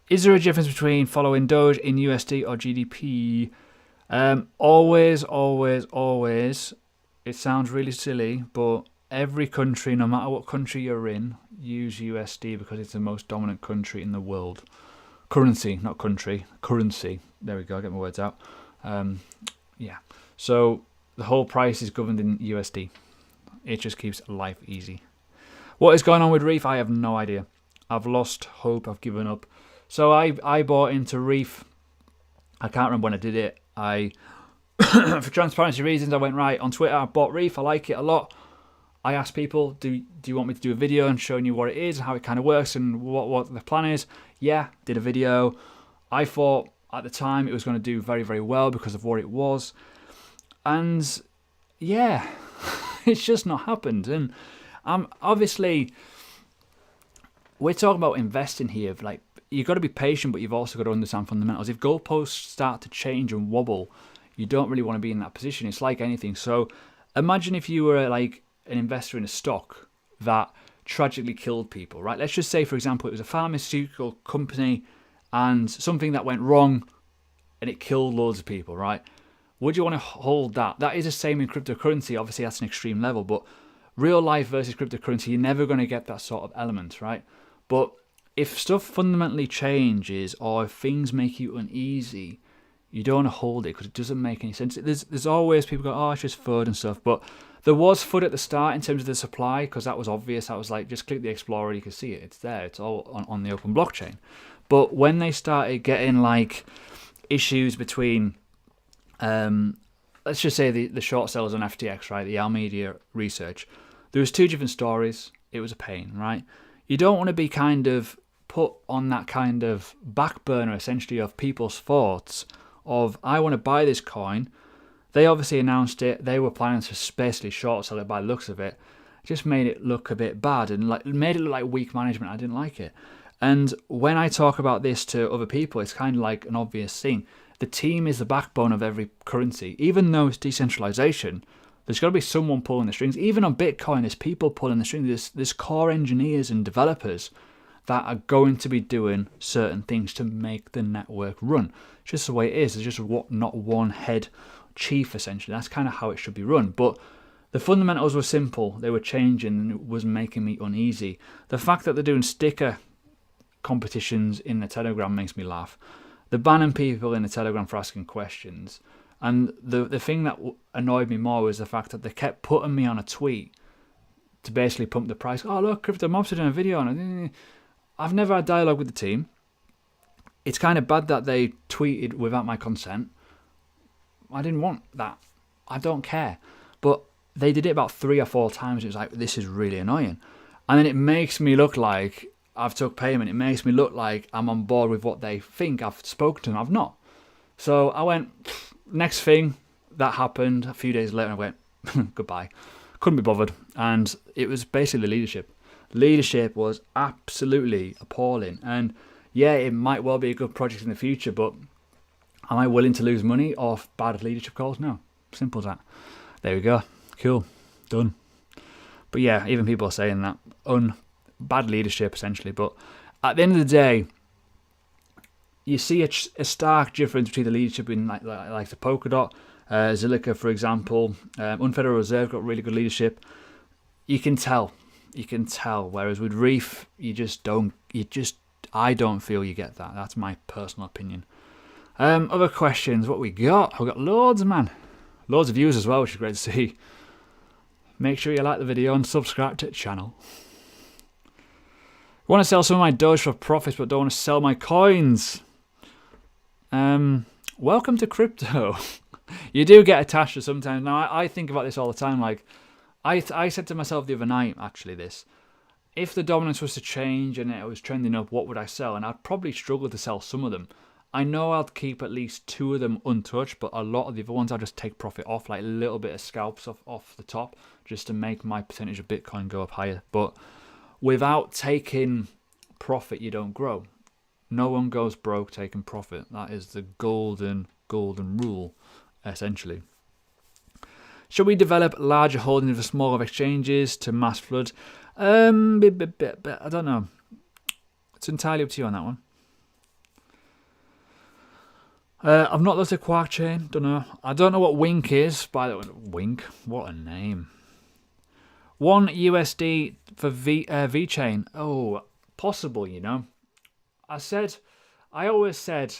Is there a difference between following Doge in USD or GDP? Always. It sounds really silly, but every country, no matter what country you're in, use USD because it's the most dominant country in the world. Currency, not country. Currency. There we go. Get my words out. Yeah. So the whole price is governed in USD. It just keeps life easy. What is going on with Reef? I have no idea. I've lost hope. I've given up. So I bought into Reef. I can't remember when I did it. For transparency reasons, I went right on Twitter. I bought Reef. I like it a lot. I asked people, do you want me to do a video and showing you what it is and how it kind of works and what the plan is? Yeah, did a video. I thought at the time it was going to do very, very well because of what it was. And yeah, it's just not happened. And obviously, we're talking about investing here. Like, you've got to be patient, but you've also got to understand fundamentals. If goalposts start to change and wobble, you don't really want to be in that position. It's like anything. So imagine if you were like an investor in a stock that tragically killed people, right? Let's just say, for example, it was a pharmaceutical company and something that went wrong and it killed loads of people, right? Would you want to hold that? That is the same in cryptocurrency. Obviously, that's an extreme level, but real life versus cryptocurrency, you're never going to get that sort of element, right? But if stuff fundamentally changes or if things make you uneasy, you don't want to hold it because it doesn't make any sense. There's always people go, oh, it's just FUD and stuff, but there was FUD at the start in terms of the supply because that was obvious. That was like, just click the Explorer, you can see it. It's there. It's all on the open blockchain. But when they started getting like issues between, let's just say the short sellers on FTX, right, the Almedia research, there was two different stories. It was a pain, right? You don't want to be kind of put on that kind of back burner, essentially, of people's thoughts of, I want to buy this coin. They obviously announced it. They were planning to basically short sell it by the looks of it. Just made it look a bit bad and like made it look like weak management. I didn't like it. And when I talk about this to other people, it's kind of like an obvious thing. The team is the backbone of every currency. Even though it's decentralization, there's got to be someone pulling the strings. Even on Bitcoin, there's people pulling the strings. There's core engineers and developers that are going to be doing certain things to make the network run. It's just the way it is. There's just not one head chief, essentially. That's kind of how it should be run. But the fundamentals were simple. They were changing and it was making me uneasy. The fact that they're doing sticker competitions in the Telegram makes me laugh. They're banning people in the Telegram for asking questions. And the thing that annoyed me more was the fact that they kept putting me on a tweet to basically pump the price. Oh, look, Crypto Mobster doing a video on it. I've never had dialogue with the team. It's kind of bad that they tweeted without my consent. I didn't want that. I don't care. But they did it about 3 or 4 times. It was like, this is really annoying. And then it makes me look like I've took payment. It makes me look like I'm on board with what they think. I've spoken to them. I've not. So I went, next thing that happened a few days later, I went, goodbye. Couldn't be bothered. And it was basically leadership. Leadership was absolutely appalling. And yeah, it might well be a good project in the future, but am I willing to lose money off bad leadership calls? No. Simple as that. There we go. Cool. Done. But yeah, even people are saying that. Bad leadership, essentially. But at the end of the day, you see a stark difference between the leadership in like the Polkadot, Zilliqa, for example. Unfederal Reserve got really good leadership. You can tell. Whereas with Reef, I don't feel you get that. That's my personal opinion. Other questions, what we got? We've got loads, man. Loads of views as well, which is great to see. Make sure you like the video and subscribe to the channel. I want to sell some of my Doge for profits, but don't want to sell my coins. Welcome to crypto. You do get attached to sometimes. Now, I think about this all the time. Like, I said to myself the other night, actually, this. If the dominance was to change and it was trending up, what would I sell? And I'd probably struggle to sell some of them. I know I'll keep at least 2 of them untouched, but a lot of the other ones I'll just take profit off, like a little bit of scalps off the top, just to make my percentage of Bitcoin go up higher. But without taking profit, you don't grow. No one goes broke taking profit. That is the golden rule, essentially. Should we develop larger holdings of smaller exchanges to mass flood? I don't know. It's entirely up to you on that one. I've not looked at Quark Chain. Don't know. I don't know what Wink is. By the way, Wink. What a name. $1 for VeChain. Oh, possible. You know. I always said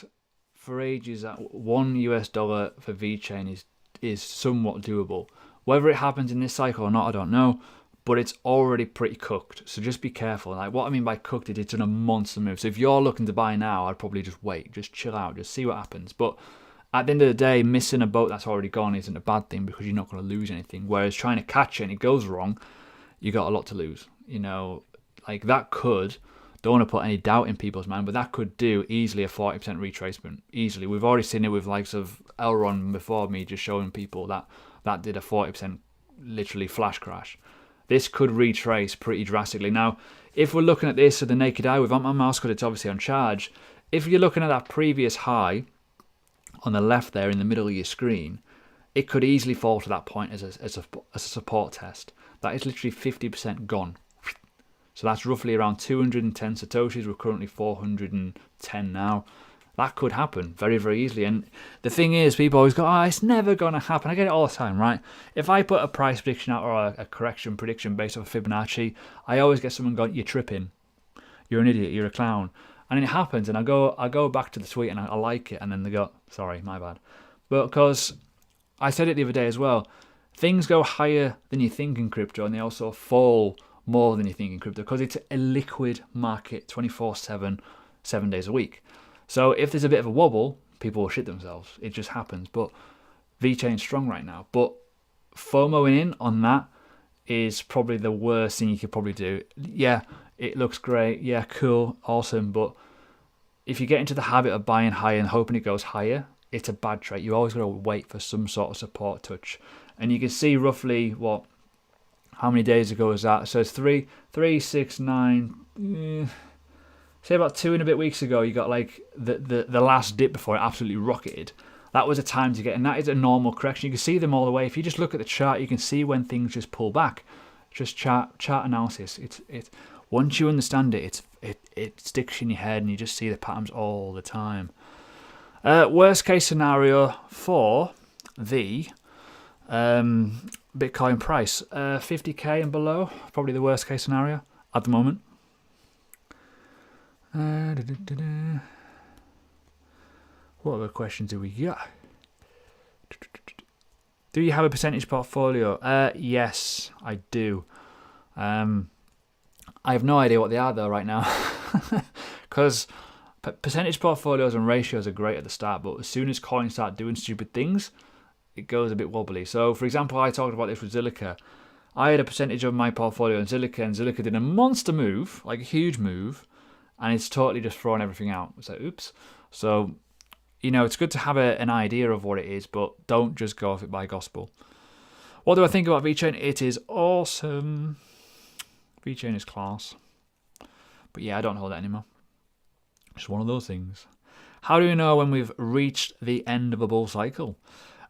for ages that $1 for VeChain is somewhat doable. Whether it happens in this cycle or not, I don't know. But it's already pretty cooked, so just be careful. Like, what I mean by cooked is it's done a monster move. So if you're looking to buy now, I'd probably just wait, just chill out, just see what happens. But at the end of the day, missing a boat that's already gone isn't a bad thing because you're not going to lose anything. Whereas trying to catch it and it goes wrong, you got a lot to lose. You know, like that could, don't want to put any doubt in people's mind, but that could do easily a 40% retracement. Easily. We've already seen it with likes of Elron before me, just showing people that did a 40% literally flash crash. This could retrace pretty drastically. Now, if we're looking at this with the naked eye without my mouse, because it's obviously on charge, if you're looking at that previous high on the left there in the middle of your screen, it could easily fall to that point as a support test. That is literally 50% gone. So that's roughly around 210 Satoshis. We're currently 410 now. That could happen very, very easily. And the thing is, people always go, it's never going to happen. I get it all the time, right? If I put a price prediction out or a correction prediction based off of Fibonacci, I always get someone going, you're tripping. You're an idiot. You're a clown. And it happens. And I go back to the tweet and I like it. And then they go, sorry, my bad. But because I said it the other day as well, things go higher than you think in crypto and they also fall more than you think in crypto because it's a liquid market 24/7, 7 days a week. So if there's a bit of a wobble, people will shit themselves. It just happens. But VeChain's strong right now. But FOMOing in on that is probably the worst thing you could probably do. Yeah, it looks great. Yeah, cool, awesome. But if you get into the habit of buying high and hoping it goes higher, it's a bad trait. You always got to wait for some sort of support touch. And you can see roughly how many days ago was that? So it's 3, 6, 9... say about 2 and a bit weeks ago, you got like the last dip before it absolutely rocketed. That was a time to get, and that is a normal correction. You can see them all the way. If you just look at the chart, you can see when things just pull back. Just chart analysis. It's once you understand it, it sticks in your head, and you just see the patterns all the time. Worst case scenario for the Bitcoin price, 50k and below, probably the worst case scenario at the moment. What other questions do we got? Do you have a percentage portfolio? Yes, I do. I have no idea what they are though right now, because percentage portfolios and ratios are great at the start, but as soon as coins start doing stupid things, it goes a bit wobbly. So, for example, I talked about this with Zilliqa. I had a percentage of my portfolio in Zilliqa, and Zilliqa did a monster move, like a huge move, and it's totally just thrown everything out. It's like, oops. So, you know, it's good to have an idea of what it is, but don't just go off it by gospel. What do I think about VeChain? It is awesome. VeChain is class. But yeah, I don't hold it anymore. It's one of those things. How do you know when we've reached the end of a bull cycle?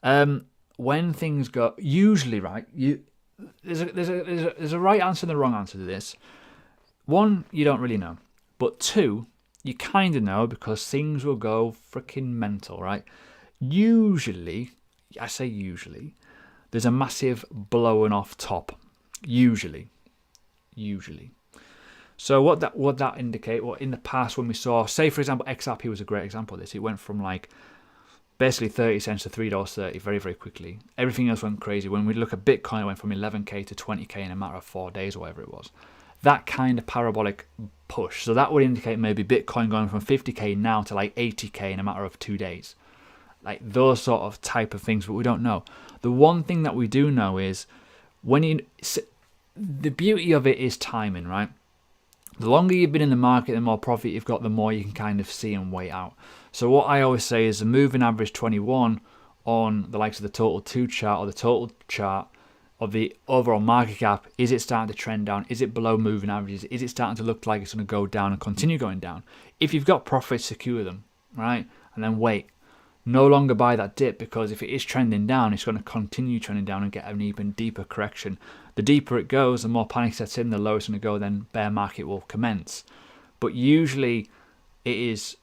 When things go, usually, right, there's a right answer and a wrong answer to this. One, you don't really know. But two, you kind of know because things will go freaking mental, right? Usually, I say usually, there's a massive blowing off top. Usually. So what that indicate? Well, in the past when we saw, say for example, XRP was a great example of this. It went from like basically 30 cents to $3.30 very, very quickly. Everything else went crazy. When we look at Bitcoin, it went from 11k to 20k in a matter of 4 days or whatever it was. that kind of parabolic push. So that would indicate maybe Bitcoin going from 50k now to like 80k in a matter of 2 days. Like those sort of type of things, but we don't know. The one thing that we do know is the beauty of it is timing, right? The longer you've been in the market, the more profit you've got, the more you can kind of see and wait out. So what I always say is the moving average 21 on the likes of the total 2 chart or the total chart of the overall market cap, is it starting to trend down? Is it below moving averages? Is it starting to look like it's going to go down and continue going down? If you've got profits, secure them, right? And then wait. No longer buy that dip, because if it is trending down, it's going to continue trending down and get an even deeper correction. The deeper it goes, the more panic sets in, the lower it's going to go, then bear market will commence. But usually it is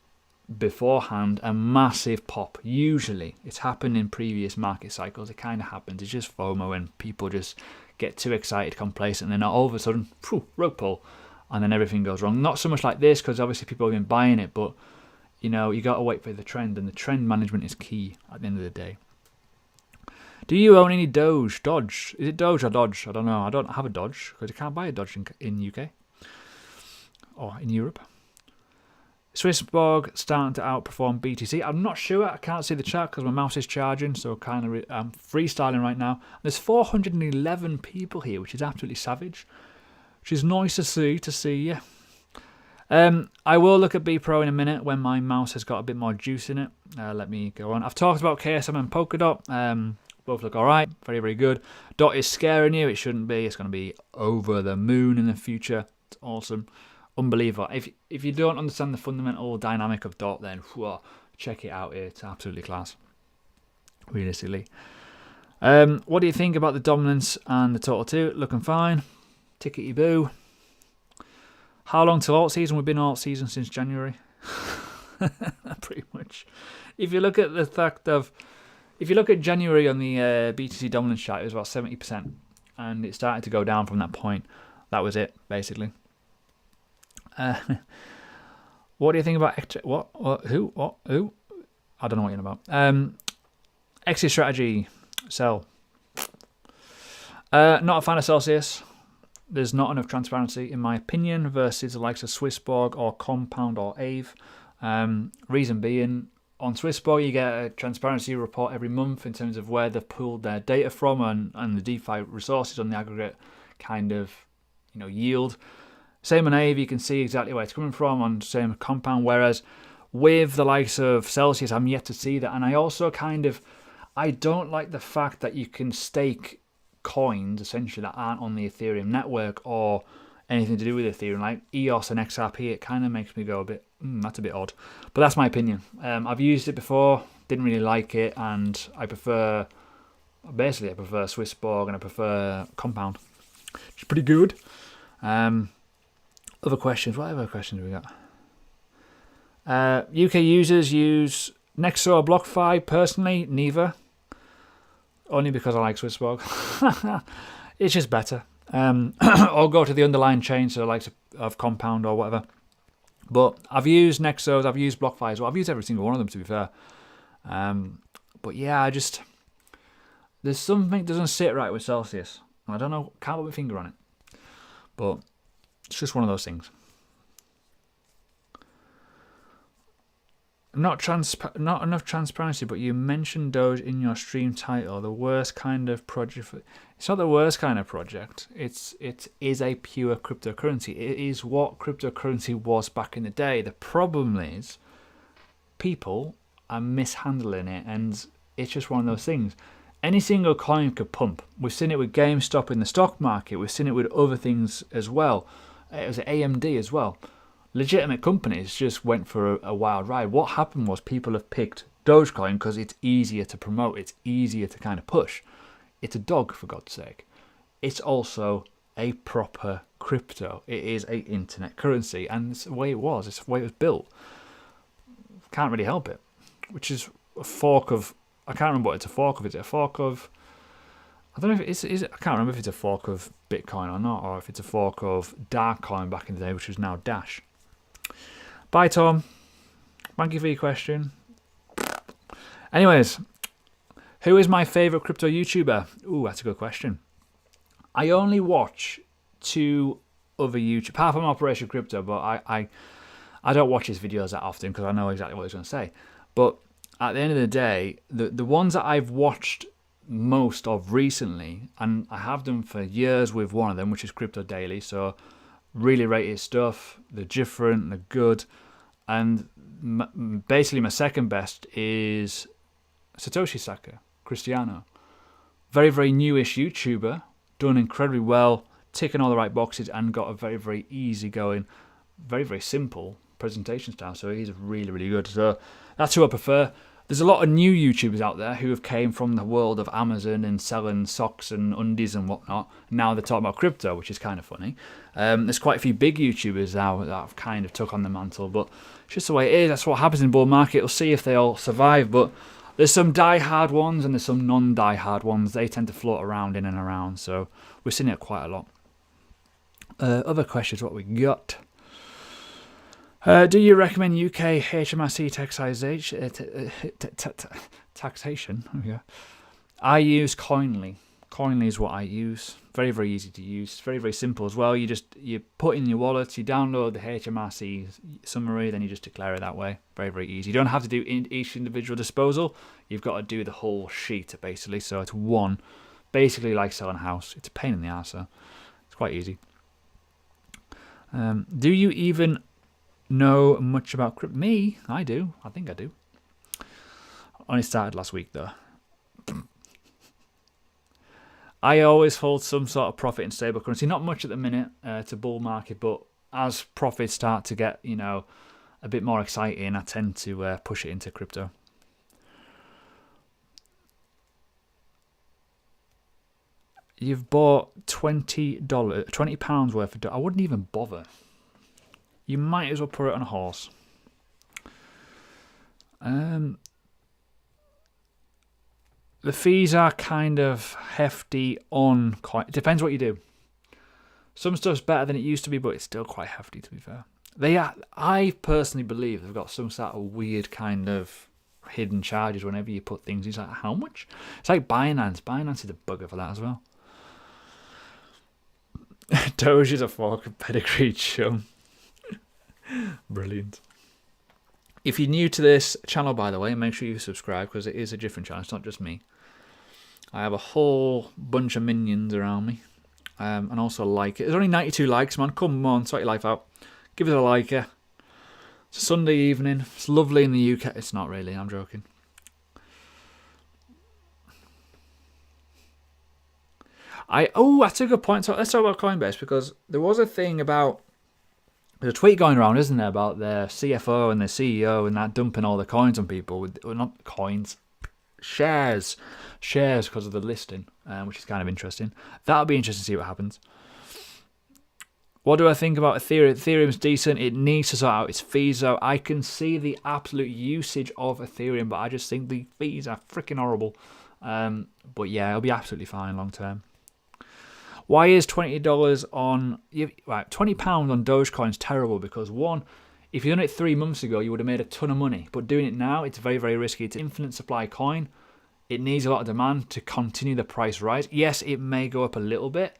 beforehand a massive pop. Usually it's happened in previous market cycles. It kind of happens. It's just FOMO and people just get too excited, complacent, and then all of a sudden, rug pull, and then everything goes wrong. Not so much like this, because obviously people have been buying it, but you know, you got to wait for the trend, and the trend management is key at the end of the day. Do you own any Doge? Is it Doge or Dodge? I don't know. I don't have a Dodge because you can't buy a Dodge in UK or in Europe. Swissborg starting to outperform BTC. I'm not sure. I can't see the chart because my mouse is charging, so I'm freestyling right now. There's 411 people here, which is absolutely savage, which is nice to see. Yeah. I will look at B Pro in a minute when my mouse has got a bit more juice in it. Let me go on. I've talked about KSM and Polkadot. Both look alright. Very, very good. Dot is scaring you. It shouldn't be. It's going to be over the moon in the future. It's awesome. Unbelievable. If you don't understand the fundamental dynamic of Dot, then check it out here. It's absolutely class. Realistically. What do you think about the dominance and the total 2? Looking fine. Tickety boo. How long till alt season? We've been alt season since January. Pretty much. If you look at the fact of, if you look at January on the BTC dominance chart, it was about 70%, and it started to go down from that point. That was it, basically. What do you think about who? I don't know what you're about. Exit strategy, sell. Not a fan of Celsius. There's not enough transparency, in my opinion, versus the likes of Swissborg or Compound or Aave. Reason being, on Swissborg, you get a transparency report every month in terms of where they've pulled their data from and the DeFi resources on the aggregate kind of yield. Same on Aave, you can see exactly where it's coming from on same Compound, whereas with the likes of Celsius, I'm yet to see that. And I also I don't like the fact that you can stake coins essentially that aren't on the Ethereum network or anything to do with Ethereum, like EOS and XRP. It kind of makes me go a bit, that's a bit odd. But that's my opinion. I've used it before, didn't really like it, and I prefer Swissborg and I prefer Compound. It's pretty good. Other questions? What other questions we got? UK users use Nexo or BlockFi. Personally, neither. Only because I like Swissborg. It's just better. Or go to the underlying chain, so like of Compound or whatever. But I've used Nexos, I've used BlockFi as well. I've used every single one of them, to be fair. But yeah, there's something that doesn't sit right with Celsius. I don't know, can't put my finger on it. But it's just one of those things. Not enough transparency, but you mentioned Doge in your stream title. The worst kind of project. It's not the worst kind of project. It is a pure cryptocurrency. It is what cryptocurrency was back in the day. The problem is people are mishandling it, and it's just one of those things. Any single coin could pump. We've seen it with GameStop in the stock market. We've seen it with other things as well. It was AMD as well. Legitimate companies just went for a wild ride. What happened was people have picked Dogecoin because it's easier to promote. It's easier to kind of push. It's a dog, for God's sake. It's also a proper crypto. It is an internet currency, and it's the way it was. It's the way it was built. Can't really help it. Which is a fork of... I can't remember what it's a fork of. Is it a fork of... I don't know if it's... I can't remember if it's a fork of Bitcoin or not, or if it's a fork of Darkcoin back in the day, which is now Dash. Bye, Tom. Thank you for your question. Anyways, who is my favourite crypto YouTuber? Ooh, that's a good question. I only watch 2 other YouTube, apart from Operation Crypto, but I don't watch his videos that often because I know exactly what he's going to say. But at the end of the day, the ones that I've watched most of recently, and I have done for years with one of them, which is Crypto Daily, so really rate his stuff. They're different, they're good. And basically my second best is Satoshi Saka, Cristiano. Very, very newish YouTuber, done incredibly well, ticking all the right boxes, and got a very, very easy going, very, very simple presentation style. So he's really, really good. So that's who I prefer. There's a lot of new YouTubers out there who have came from the world of Amazon and selling socks and undies and whatnot. Now they're talking about crypto, which is kind of funny. There's quite a few big YouTubers now that have kind of took on the mantle, but it's just the way it is. That's what happens in bull market. We'll see if they all survive, but there's some die-hard ones and there's some non-die-hard ones. They tend to float around in and around, so we're seeing it quite a lot. Other questions, what we got? Do you recommend UK HMRC taxation? Yeah. I use Coinly. Coinly is what I use. Very, very easy to use. It's very, very simple as well. You put in your wallet, you download the HMRC summary, then you just declare it that way. Very, very easy. You don't have to do each individual disposal. You've got to do the whole sheet, basically. So it's one, basically like selling a house. It's a pain in the arse, so it's quite easy. Do you even know much about crypto? Me? I do. I think I do. Only started last week, though. I always hold some sort of profit in stable currency. Not much at the minute. It's a bull market, but as profits start to get, a bit more exciting, I tend to push it into crypto. You've bought £20 worth of Doge. I wouldn't even bother. You might as well put it on a horse. The fees are kind of hefty on coin. It depends what you do. Some stuff's better than it used to be, but it's still quite hefty, to be fair. I personally believe they've got some sort of weird kind of hidden charges whenever you put things. It's like, how much? It's like Binance. Binance is a bugger for that as well. Doge is a fork pedigreed chum. Brilliant. If you're new to this channel, by the way, make sure you subscribe because it is a different channel. It's not just me. I have a whole bunch of minions around me. And also like it. There's only 92 likes, man. Come on, sort your life out. Give it a like. It's a Sunday evening. It's lovely in the UK. It's not really, I'm joking. That's a good point. So let's talk about Coinbase because there was a thing about... There's a tweet going around, isn't there, about their CFO and their CEO and that dumping all the coins on people. Not coins, shares because of the listing, which is kind of interesting. That'll be interesting to see what happens. What do I think about Ethereum? Ethereum's decent. It needs to sort out its fees, though. I can see the absolute usage of Ethereum, but I just think the fees are freaking horrible. But yeah, it'll be absolutely fine long term. Why is $20 on... Right, £20 on Dogecoin is terrible because, one, if you'd done it 3 months ago, you would have made a ton of money. But doing it now, it's very, very risky. It's an infinite supply coin. It needs a lot of demand to continue the price rise. Yes, it may go up a little bit,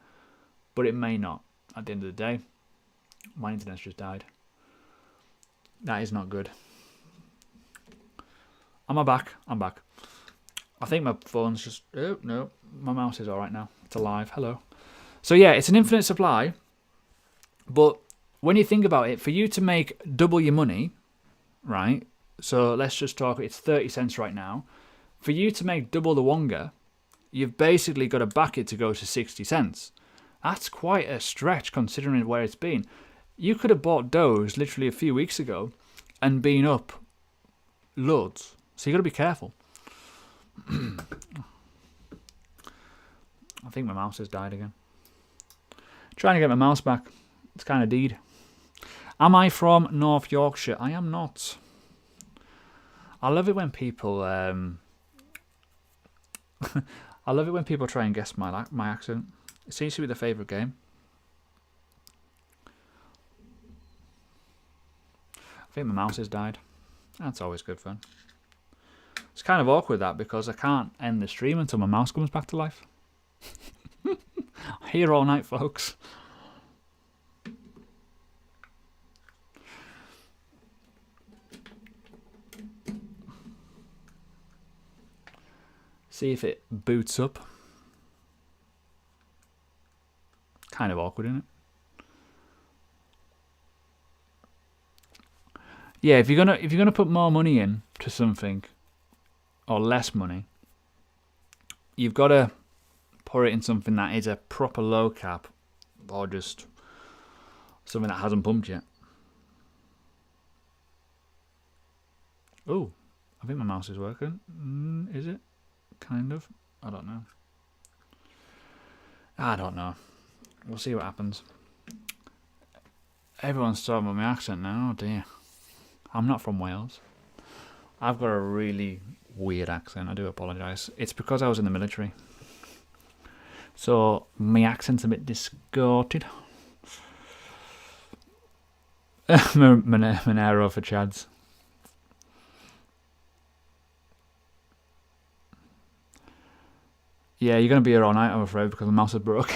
but it may not. At the end of the day, my internet's just died. That is not good. Am I back? I'm back. I think my phone's just... Oh, no. My mouse is all right now. It's alive. Hello. So yeah, it's an infinite supply, but when you think about it, for you to make double your money, right, so let's just talk, it's 30 cents right now, for you to make double the Wonga, you've basically got to back it to go to 60 cents. That's quite a stretch considering where it's been. You could have bought Doge literally a few weeks ago and been up loads, so you've got to be careful. I think my mouse has died again. Trying to get my mouse back. It's kind of deed. Am I from North Yorkshire? I am not. I love it when people... I love it when people try and guess my accent. It seems to be the favourite game. I think my mouse has died. That's always good fun. It's kind of awkward that because I can't end the stream until my mouse comes back to life. Here all night, folks. See if it boots up. Kind of awkward, isn't it? Yeah, if you're gonna put more money in to something, or less money, you've got to put it in something that is a proper low cap, or just something that hasn't pumped yet. Oh, I think my mouse is working. Is it? Kind of. I don't know. We'll see what happens. Everyone's talking about my accent now. Oh dear. I'm not from Wales. I've got a really weird accent. I do apologise. It's because I was in the military. So my accent's a bit distorted. Monero for Chads. Yeah, you're going to be here all night, I'm afraid, because my mouse is broke.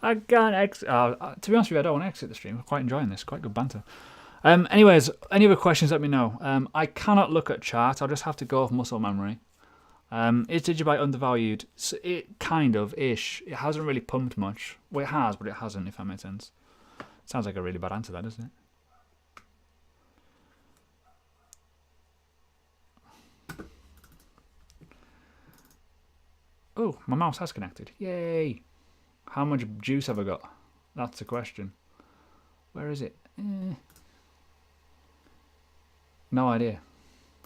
I can't exit. To be honest with you, I don't want to exit the stream. I'm quite enjoying this. Quite good banter. Anyways, any other questions, let me know. I cannot look at charts. I'll just have to go off muscle memory. Is Digibyte undervalued? So it kind of-ish. It hasn't really pumped much. Well, it has, but it hasn't, if that makes sense. Sounds like a really bad answer, that, doesn't it? Oh, my mouse has connected. Yay! How much juice have I got? That's the question. Where is it? No idea.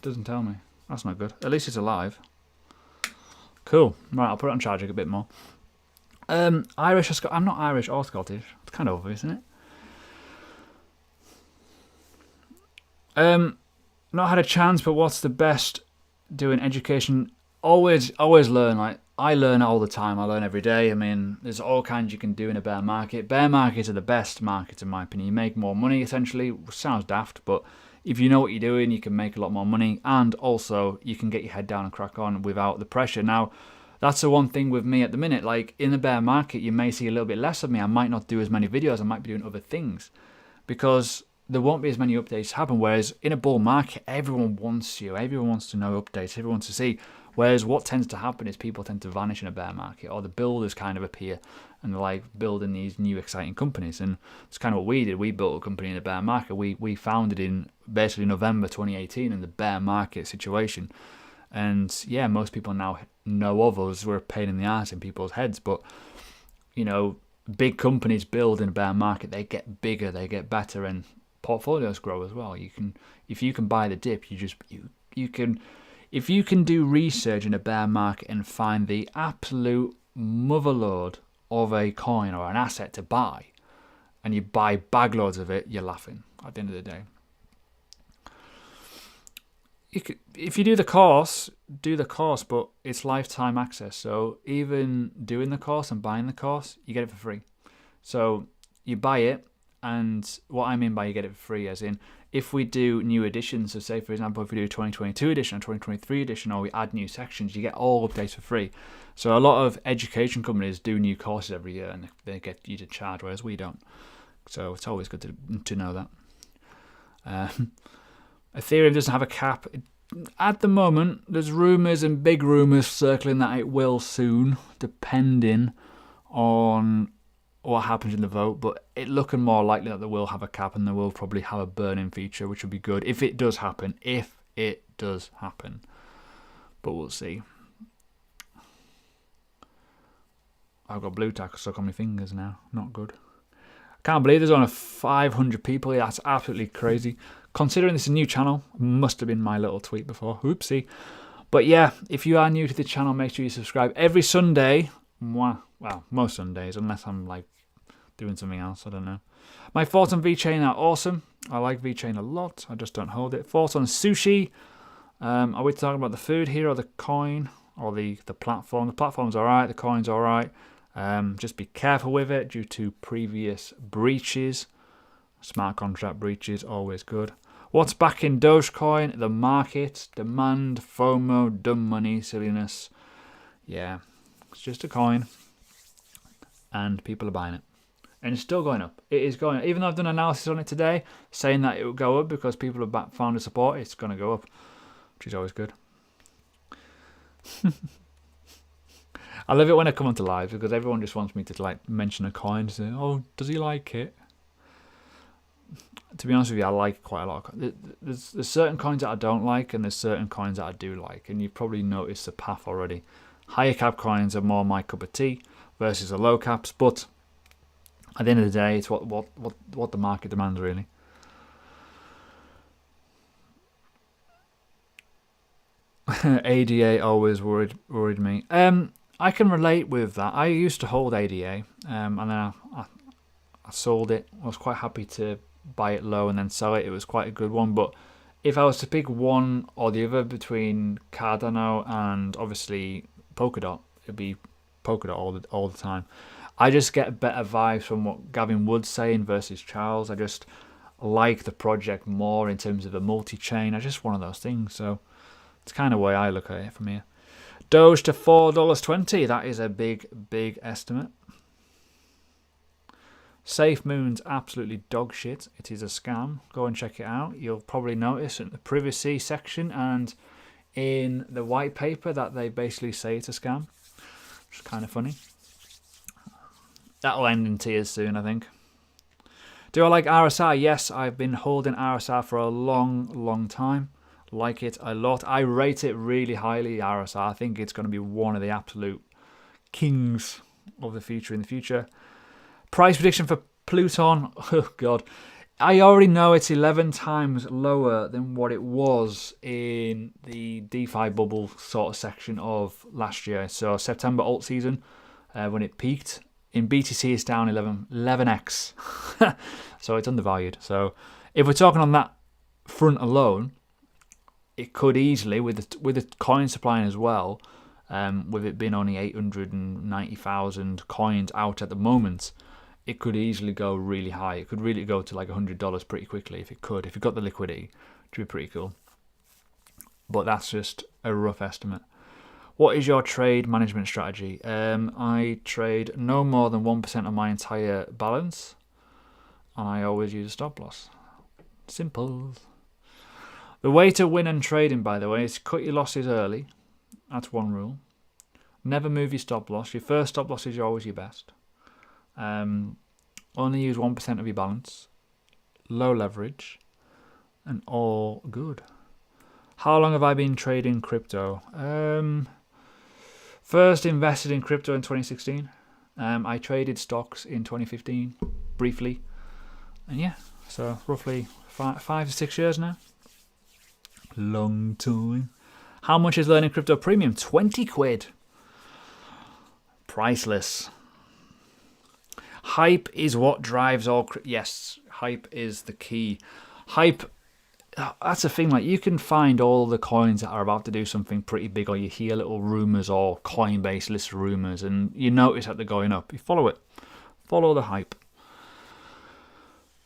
Doesn't tell me. That's not good. At least it's alive. Cool. Right, I'll put it on charging a bit more. Irish or Scottish? I'm not Irish or Scottish. It's kind of obvious, isn't it? Not had a chance, but what's the best doing education? Always learn. Like, I learn all the time. I learn every day. I mean, there's all kinds you can do in a bear market. Bear markets are the best markets, in my opinion. You make more money, essentially. Sounds daft, but if you know what you're doing, you can make a lot more money. And also, you can get your head down and crack on without the pressure. Now, that's the one thing with me at the minute. Like, in the bear market, you may see a little bit less of me. I might not do as many videos. I might be doing other things. Because there won't be as many updates happen. Whereas in a bull market, everyone wants you. Everyone wants to know updates. Everyone wants to see. Whereas what tends to happen is people tend to vanish in a bear market, or the builders kind of appear and they're like building these new exciting companies. And it's kind of what we did. We built a company in a bear market. We founded in basically November 2018 in the bear market situation. And yeah, most people now know of us. We're a pain in the ass in people's heads. But, you know, big companies build in a bear market. They get bigger, they get better, and portfolios grow as well. You can, if you can buy the dip, you can. If you can do research in a bear market and find the absolute motherload of a coin or an asset to buy, and you buy bagloads of it, you're laughing at the end of the day. If you do the course, but it's lifetime access. So even doing the course and buying the course, you get it for free. So you buy it, and what I mean by you get it for free, as in, if we do new editions, so say for example, if we do a 2022 edition or 2023 edition, or we add new sections, you get all updates for free. So a lot of education companies do new courses every year, and they get you to charge, whereas we don't. So it's always good to know that. Ethereum doesn't have a cap. At the moment, there's rumours and big rumours circling that it will soon, depending on what happens in the vote, but it's looking more likely that they will have a cap, and they will probably have a burn-in feature, which would be good if it does happen. But we'll see. I've got blue tack stuck on my fingers now. Not good. I can't believe there's only 500 people here. That's absolutely crazy. Considering this is a new channel, must have been my little tweet before. Oopsie. But yeah, if you are new to the channel, make sure you subscribe. Every Sunday, well, most Sundays, unless I'm like doing something else, I don't know. My thoughts on VeChain are awesome. I like VeChain a lot. I just don't hold it. Thoughts on sushi. Are we talking about the food here, or the coin, or the platform? The platform's alright, the coin's alright. Just be careful with it due to previous breaches. Smart contract breaches, always good. What's back in Dogecoin? The market, demand, FOMO, dumb money, silliness. Yeah, it's just a coin, and people are buying it. And it's still going up. It is going up. Even though I've done analysis on it today, saying that it will go up because people have found a support, it's going to go up, which is always good. I love it when I come onto live because everyone just wants me to like mention a coin. Say, oh, does he like it? To be honest with you, I like quite a lot. There's certain coins that I don't like, and there's certain coins that I do like, and you've probably noticed the path already. Higher cap coins are more my cup of tea versus the low caps, but at the end of the day, it's what the market demands, really. ADA always worried me. I can relate with that. I used to hold ADA, and then I sold it. I was quite happy to buy it low and then sell it. It was quite a good one. But if I was to pick one or the other between Cardano and obviously Polkadot, it'd be Polkadot all the time. I just get better vibes from what Gavin Wood's saying versus Charles. I just like the project more in terms of the multi-chain. I just one of those things. So it's kind of the way I look at it from here. Doge to $4.20. That is a big estimate. Safe Moon's absolutely dog shit. It is a scam. Go and check it out. You'll probably notice in the privacy section and in the white paper that they basically say it's a scam. Which is kind of funny. That'll end in tears soon, I think. Do I like RSR? Yes, I've been holding RSR for a long time. Like it a lot. I rate it really highly, RSR. I think it's going to be one of the absolute kings of the future in the future. Price prediction for Pluton. Oh, God. I already know it's 11 times lower than what it was in the DeFi bubble sort of section of last year. So September alt season, when it peaked. In BTC, it's down 11x. So it's undervalued. So if we're talking on that front alone, it could easily, with the coin supply as well, with it being only 890,000 coins out at the moment, it could easily go really high. It could really go to like $100 pretty quickly if it could. If it got the liquidity, which would be pretty cool. But that's just a rough estimate. What is your trade management strategy? I trade no more than 1% of my entire balance, and I always use a stop loss. Simple. The way to win and trading, by the way, is cut your losses early. That's one rule. Never move your stop loss. Your first stop loss is always your best. Only use 1% of your balance. Low leverage. And all good. How long have I been trading crypto? First invested in crypto in 2016. I traded stocks in 2015, briefly. And yeah, so roughly 5 to 6 years now. Long time. How much is learning crypto premium? 20 quid. Priceless. Hype is what drives all. Yes, hype is the key. Hype. That's the thing. Like, you can find all the coins that are about to do something pretty big, or you hear little rumors or Coinbase list rumors, and you notice that they're going up. You follow it. Follow the hype.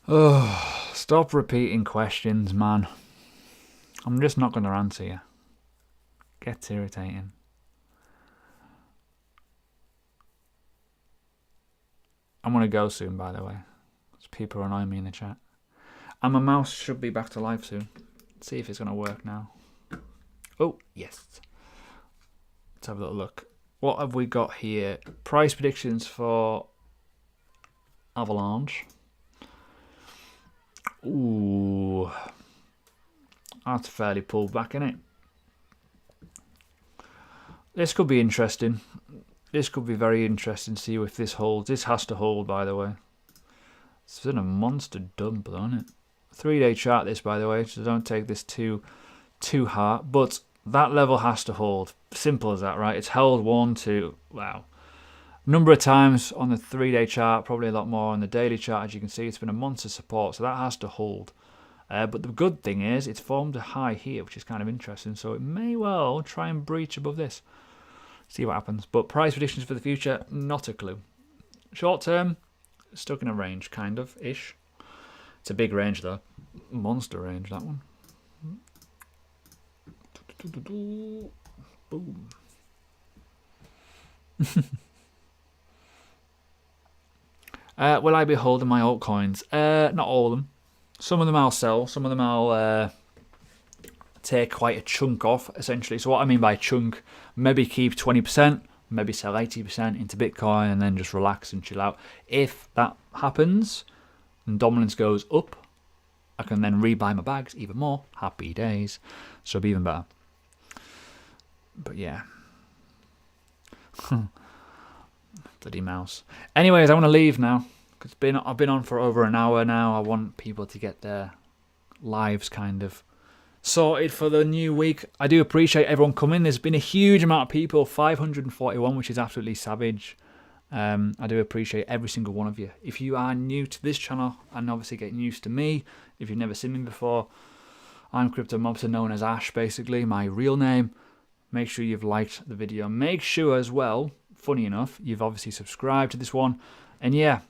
Oh, stop repeating questions, man. I'm just not going to answer you. Gets irritating. I'm going to go soon, by the way. People are annoying me in the chat. And my mouse should be back to life soon. Let's see if it's going to work now. Oh, yes. Let's have a little look. What have we got here? Price predictions for Avalanche. Ooh. That's fairly pulled back, isn't it? This could be interesting. This could be very interesting to see if this holds. This has to hold, by the way. It's been a monster dump, hasn't it? 3-day chart, this, by the way, so don't take this too hard. But that level has to hold. Simple as that, right? It's held 1, 2, wow. Number of times on the 3-day chart, probably a lot more on the daily chart. As you can see, it's been a monster support, so that has to hold. But the good thing is, it's formed a high here, which is kind of interesting. So it may well try and breach above this. See what happens. But price predictions for the future, not a clue. Short term, stuck in a range, kind of, ish. It's a big range, though. Monster range, that one. Boom. Will I be holding my altcoins? Not all of them. Some of them I'll sell. Some of them I'll take quite a chunk off, essentially. So what I mean by chunk, maybe keep 20%, maybe sell 80% into Bitcoin and then just relax and chill out. If that happens and dominance goes up, I can then rebuy my bags even more. Happy days. So it'll be even better. But yeah. Bloody mouse. Anyways, I want to leave now. I've been on for over an hour now. I want people to get their lives kind of sorted for the new week. I do appreciate everyone coming. There's been a huge amount of people, 541, which is absolutely savage. I do appreciate every single one of you. If you are new to this channel and obviously getting used to me, if you've never seen me before, I'm Crypto Mobster, known as Ash, basically, my real name. Make sure you've liked the video. Make sure as well, funny enough, you've obviously subscribed to this one. And yeah,